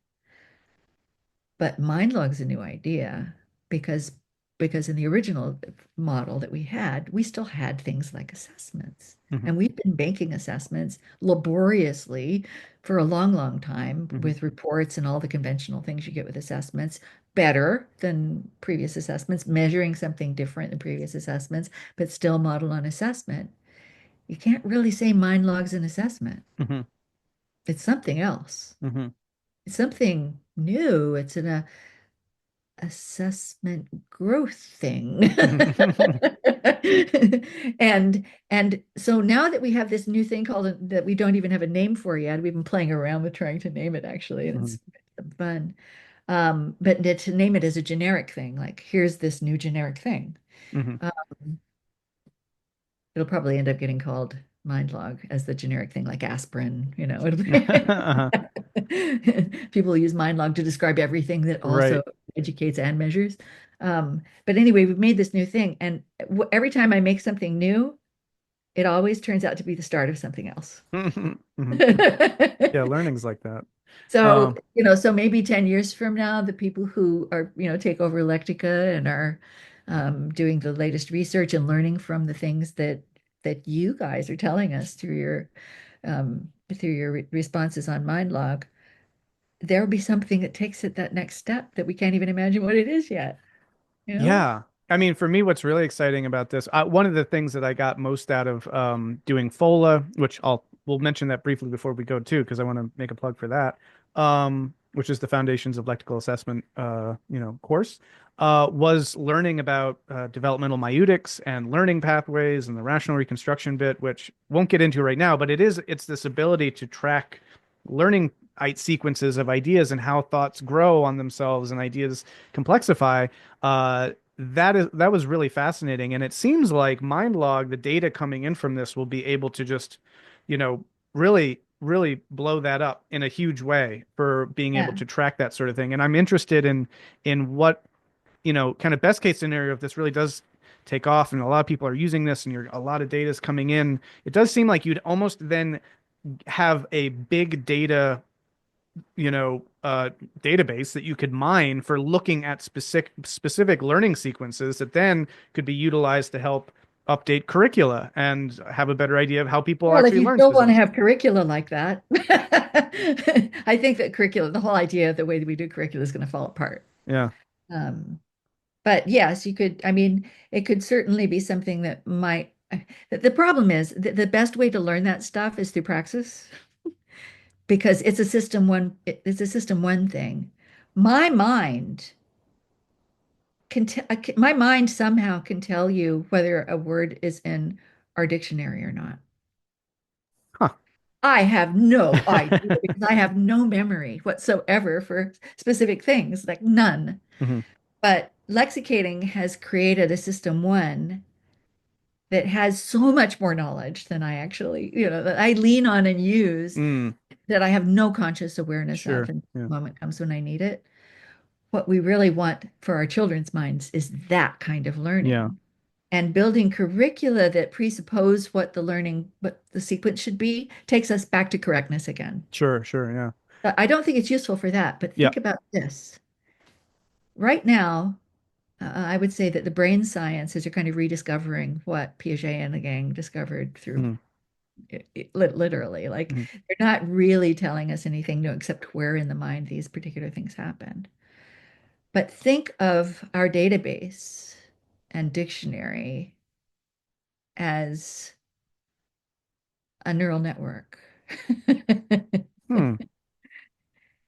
But MindLog's a new idea because in the original model that we had, we still had things like assessments. hmm And we've been banking assessments laboriously for a long, long time hmm with reports and all the conventional things you get with assessments, better than previous assessments, measuring something different than previous assessments, but still modeled on assessment. You can't really say MindLog's an assessment. hmm It's something else. hmm It's something new. It's an assessment growth thing. And so now that we have this new thing called that we don't even have a name for yet, we've been playing around with trying to name it actually, and hmm it's been fun. But to name it as a generic thing, like here's this new generic thing. hmm Um, it'll probably end up getting called MindLog as the generic thing, like aspirin, it'll be uh-huh. people use MindLog to describe everything that also Right. educates and measures. But anyway, we've made this new thing, and every time I make something new, it always turns out to be the start of something else. hmm Yeah, learning's like that. So, Um, so maybe 10 years from now, the people who are, take over Lectica and are doing the latest research and learning from the things that you guys are telling us through your responses on MindLog, there'll be something that takes it that next step that we can't even imagine what it is yet, you know? Yeah. I mean, for me, what's really exciting about this, one of the things that I got most out of doing FOLA, which we'll mention that briefly before we go too, because I want to make a plug for that, which is the Foundations of Lectical Assessment, course, was learning about developmental meutics and learning pathways and the rational reconstruction bit, which won't get into right now, but it's this ability to track learning sequences of ideas and how thoughts grow on themselves and ideas complexify. That was really fascinating, and it seems like MindLog, the data coming in from this, will be able to just, you know, really blow that up in a huge way for being able Yeah. to track that sort of thing. And I'm interested in what, kind of best case scenario if this really does take off and a lot of people are using this and a lot of data is coming in. It does seem like you'd almost then have a big data database that you could mine for looking at specific learning sequences that then could be utilized to help update curricula and have a better idea of how people Well, if actually you learn still want to specific stuff. have curricula like that, I think that the whole idea of the way that we do curricula is going to fall apart. Yeah. Um, but yes, you could, I mean, it could certainly be something that might The problem is the best way to learn that stuff is through praxis because it's a system one thing. My mind my mind somehow can tell you whether a word is in our dictionary or not. Huh. I have no idea because I have no memory whatsoever for specific things, like none. Hmm. But lexicating has created a system one that has so much more knowledge than I actually, that I lean on and use Mm, that I have no conscious awareness of. sure. And Yeah. the moment comes when I need it. What we really want for our children's minds is that kind of Yeah. learning. And building curricula that presuppose what the sequence should be, takes us back to correctness again. Sure. Sure. Yeah. I don't think it's useful for that, but Yeah. think about this. Right now, I would say that the brain sciences are kind of rediscovering what Piaget and the gang discovered through Mm, literally. Like, mm, they're not really telling us anything new except where in the mind these particular things happened. But think of our database and dictionary as a neural network. hmm.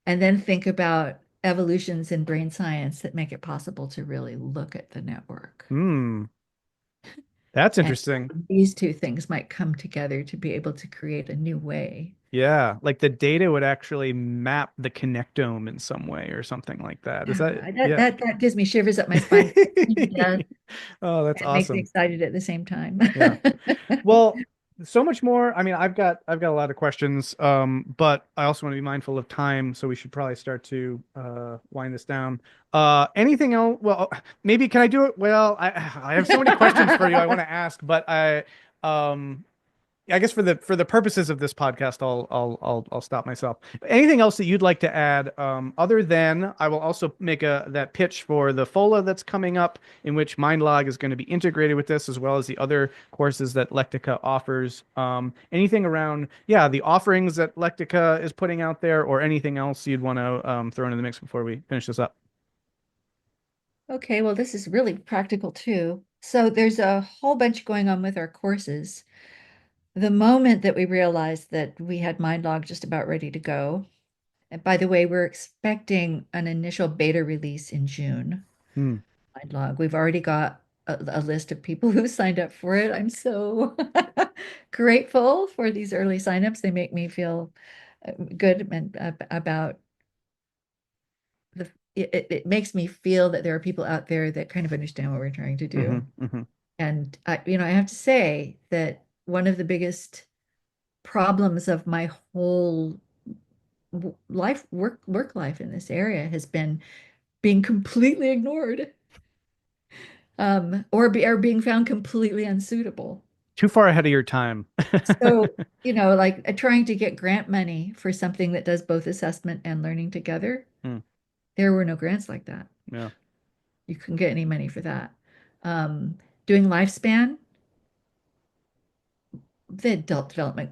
And then think about evolutions in brain science that make it possible to really look at the network. Hmm. That's And interesting. these two things might come together to be able to create a new way. Yeah. Like the data would actually map the connectome in some way or something like that. Is that, yeah. That gives me shivers up my spine. Yeah, Oh, that's and makes me awesome. excited at the same time. Yeah. Well, so much more. I mean, I've got a lot of questions, but I also want to be mindful of time, so we should probably start to wind this down. Anything else? Well, maybe can I do it? Well, I have so many questions for you I want to ask, but um I guess for the purposes of this podcast, I'll stop myself. Anything else that you'd like to add? Other than I will also make a that pitch for the FOLA that's coming up, in which MindLog is going to be integrated with this, as well as the other courses that Lectica offers. Anything around, yeah, the offerings that Lectica is putting out there, or anything else you'd want to throw into the mix before we finish this up? Okay, well, this is really practical too. So there's a whole bunch going on with our courses. The moment that we realized that we had MindLog just about ready to go, and by the way, we're expecting an initial beta release in June. Hmm. MindLog. We've already got a list of people who signed up for it. I'm so grateful for these early signups. They make me feel good about it makes me feel that there are people out there that kind of understand what we're trying to Hmm. do. Hmm. And I have to say that one of the biggest problems of my whole work life in this area has been being completely ignored, or being found completely unsuitable. Too far ahead of your time. So, like trying to get grant money for something that does both assessment and learning together, Hmm. there were no grants like that. Yeah. You couldn't get any money for that. Um, Doing lifespan, the adult development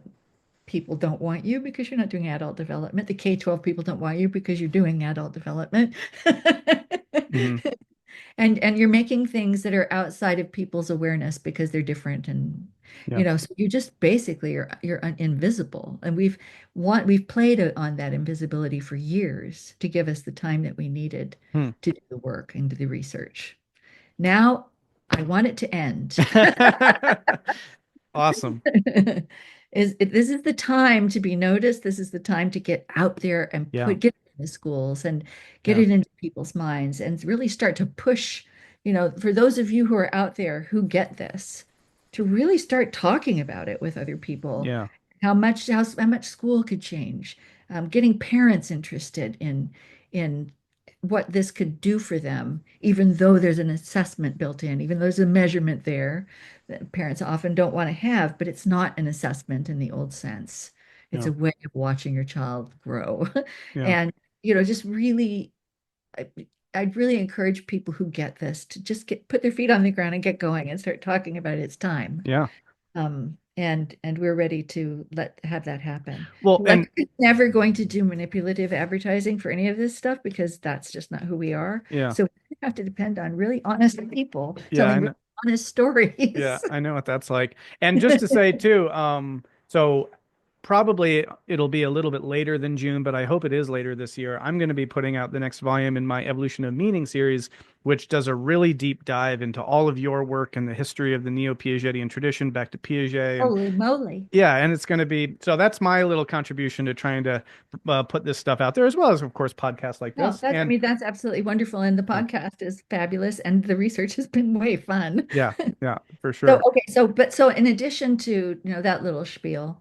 people don't want you because you're not doing adult development. The K-12 people don't want you because you're doing adult development. Hmm. And you're making things that are outside of people's awareness because they're different, and Yeah. so you just basically you're invisible, and we've played on that invisibility for years to give us the time that we needed Hmm. to do the work and do the research. Now I want it to end. Awesome. This is the time to be noticed. This is the time to get out there and Yeah. get it in the schools and get Yeah. it into people's minds and really start to push, for those of you who are out there who get this, to really start talking about it with other people, Yeah. how much school could change, getting parents interested in what this could do for them, even though there's an assessment built in, even though there's a measurement there that parents often don't want to have, but it's not an assessment in the old sense. It's Yeah. a way of watching your child grow. Yeah. And, just really, I, I'd really encourage people who get this to just put their feet on the ground and get going and start talking about it. It's time. Yeah. And we're ready to have that happen. Well, Like, and we're never going to do manipulative advertising for any of this stuff because that's just not who we are. yeah. So we have to depend on really honest people Yeah, telling and really honest Yeah, stories. I know what that's like. And just to say too, so probably it'll be a little bit later than June, but I hope it is later this year. I'm going to be putting out the next volume in my Evolution of Meaning series, which does a really deep dive into all of your work and the history of the Neo-Piagetian tradition back to Piaget. And Holy moly. yeah, and it's going to be, so that's my little contribution to trying to put this stuff out there, as well as, of course, podcasts like No, this. And that's absolutely wonderful. And the yeah, podcast is fabulous and the research has been way fun. yeah, yeah, for So, sure. okay, so in addition to, that little spiel,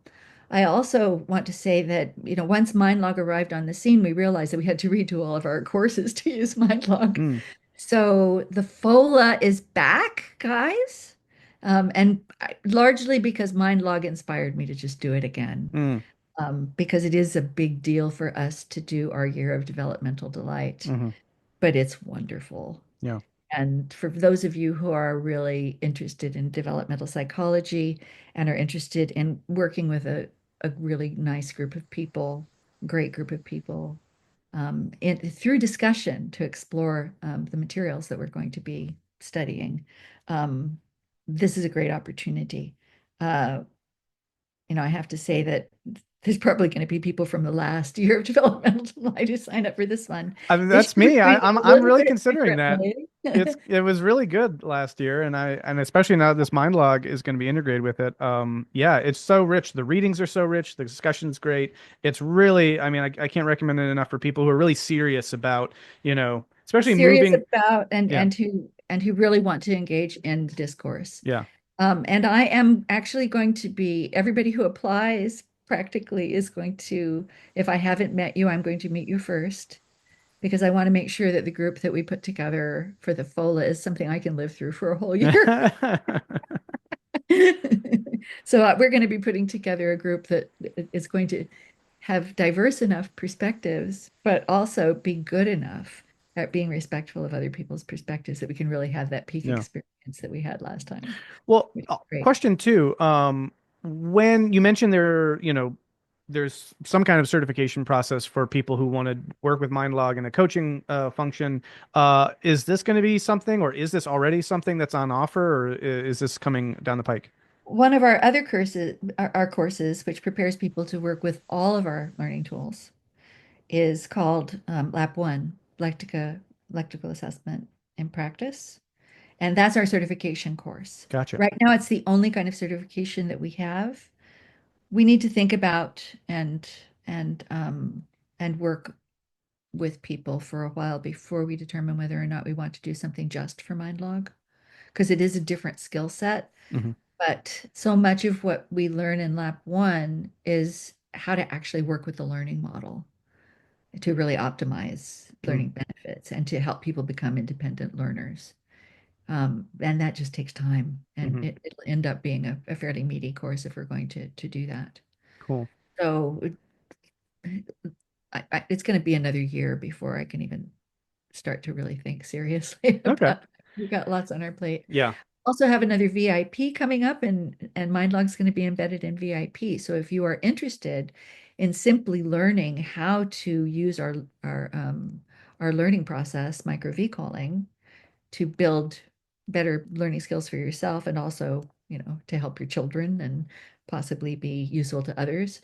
I also want to say that, once MindLog arrived on the scene, we realized that we had to redo all of our courses to use MindLog. Mm, So the FOLA is back, guys. And largely because MindLog inspired me to just do it again. mm, Because it is a big deal for us to do our year of developmental delight, hmm. but it's wonderful. Yeah, And for those of you who are really interested in developmental psychology and are interested in working with a really nice group of people, great group of people, through discussion to explore the materials that we're going to be studying, um, this is a great opportunity. Uh, I have to say that there's probably going to be people from the last year of developmental delight who sign up for this one. I mean, This that's year we're me. doing it a I'm little really bit considering that. differently. It was really good last year, and especially now that this mind log is going to be integrated with it. Yeah, it's so rich. The readings are so rich. The discussion's great. It's really, I mean, I can't recommend it enough for people who are really serious about, especially Serious moving. about Yeah, and who really want to engage in discourse. yeah. And I am actually going to be, everybody who applies practically is going to, if I haven't met you, I'm going to meet you first because I want to make sure that the group that we put together for the FOLA is something I can live through for a whole year. So we're going to be putting together a group that is going to have diverse enough perspectives, but also be good enough at being respectful of other people's perspectives that we can really have that peak Yeah. experience that we had last time, Well, which is great. question two, when you mentioned there's some kind of certification process for people who want to work with MindLog in a coaching function. Is this going to be something, or is this already something that's on offer, or is this coming down the pike? One of our other courses, our courses, which prepares people to work with all of our learning tools, is called Lab 1, Lectica, Lectical Assessment and Practice. And that's our certification course. Gotcha. Right now, it's the only kind of certification that we have. We need to think about and and work with people for a while before we determine whether or not we want to do something just for MindLog, because it is a different skill set. Hmm. But so much of what we learn in Lab 1 is how to actually work with the learning model to really optimize Mm, learning benefits and to help people become independent learners. And that just takes time, and hmm. it'll end up being a fairly meaty course if we're going to do that. Cool. So it's going to be another year before I can even start to really think seriously Okay. about. We've got lots on our plate. Yeah. Also have another VIP coming up, and MindLog's going to be embedded in VIP. So if you are interested in simply learning how to use our learning process, micro V calling, to build better learning skills for yourself and also, to help your children and possibly be useful to others,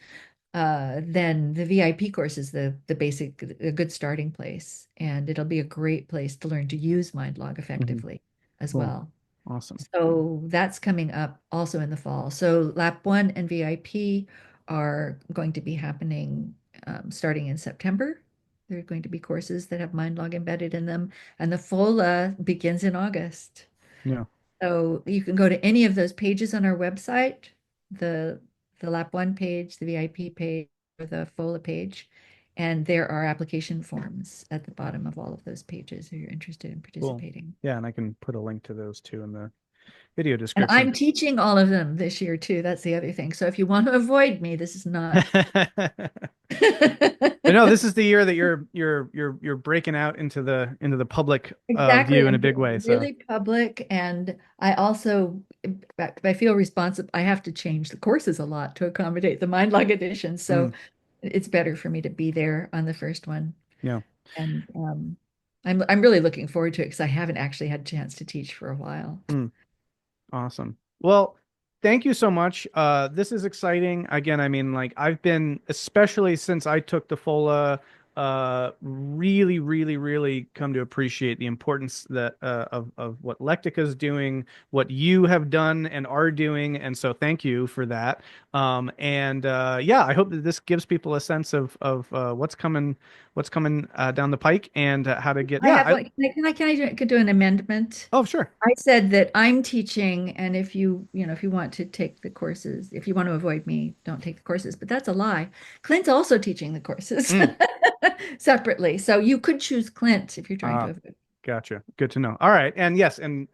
then the VIP course is the basic, a good starting place. And it'll be a great place to learn to use MindLog Hmm. effectively as Cool. well. Awesome. So that's coming up also in the fall. So Lap 1 and VIP are going to be happening starting in September. There are going to be courses that have MindLog embedded in them, and the FOLA begins in August. Yeah. So you can go to any of those pages on our website, the the Lap 1 page, the VIP page, or the FOLA page, and there are application forms at the bottom of all of those pages if you're interested in Cool. participating. Yeah, and I can put a link to those too in the video And description. I'm teaching all of them this year too. That's the other thing. So if you want to avoid me, this is not. But no, this is the year that you're breaking out into the public Exactly. view in a I'm big being way. So really public, and I also, I feel responsible. I have to change the courses a lot to accommodate the MindLog edition. So mm, it's better for me to be there on the first one. yeah. And I'm really looking forward to it because I haven't actually had a chance to teach for a while. Mm. Awesome. Well, thank you so much. This is exciting. Again, I mean, like I've been, especially since I took the FOLA, really, really, really come to appreciate the importance that of what Lectica is doing, what you have done and are doing, and so thank you for that. And yeah, I hope that this gives people a sense of what's coming down the pike and how to get. I Yeah, have like, could do an amendment? oh, sure. I said that I'm teaching, and if if you want to take the courses, if you want to avoid me, don't take the courses. But that's a lie. Clint's also teaching the courses Mm. separately. So you could choose Clint if you're trying to Uh, avoid. Gotcha. Good to know. All right. And yes, and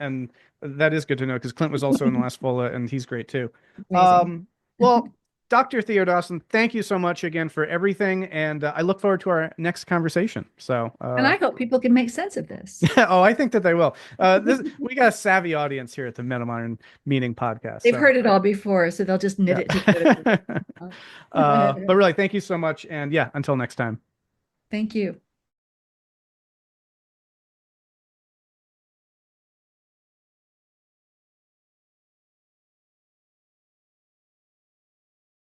that is good to know because Clint was also in the last FOLA and he's great too. Amazing. Well, Dr. Theo Dawson, thank you so much again for everything. And I look forward to our next conversation. So, And I hope people can make sense of this. oh, I think that they will. We got a savvy audience here at the Metamodern Meaning podcast. They've So, heard it all before, so they'll just knit yeah. it together. But really, thank you so much. And yeah, until next time. Thank you.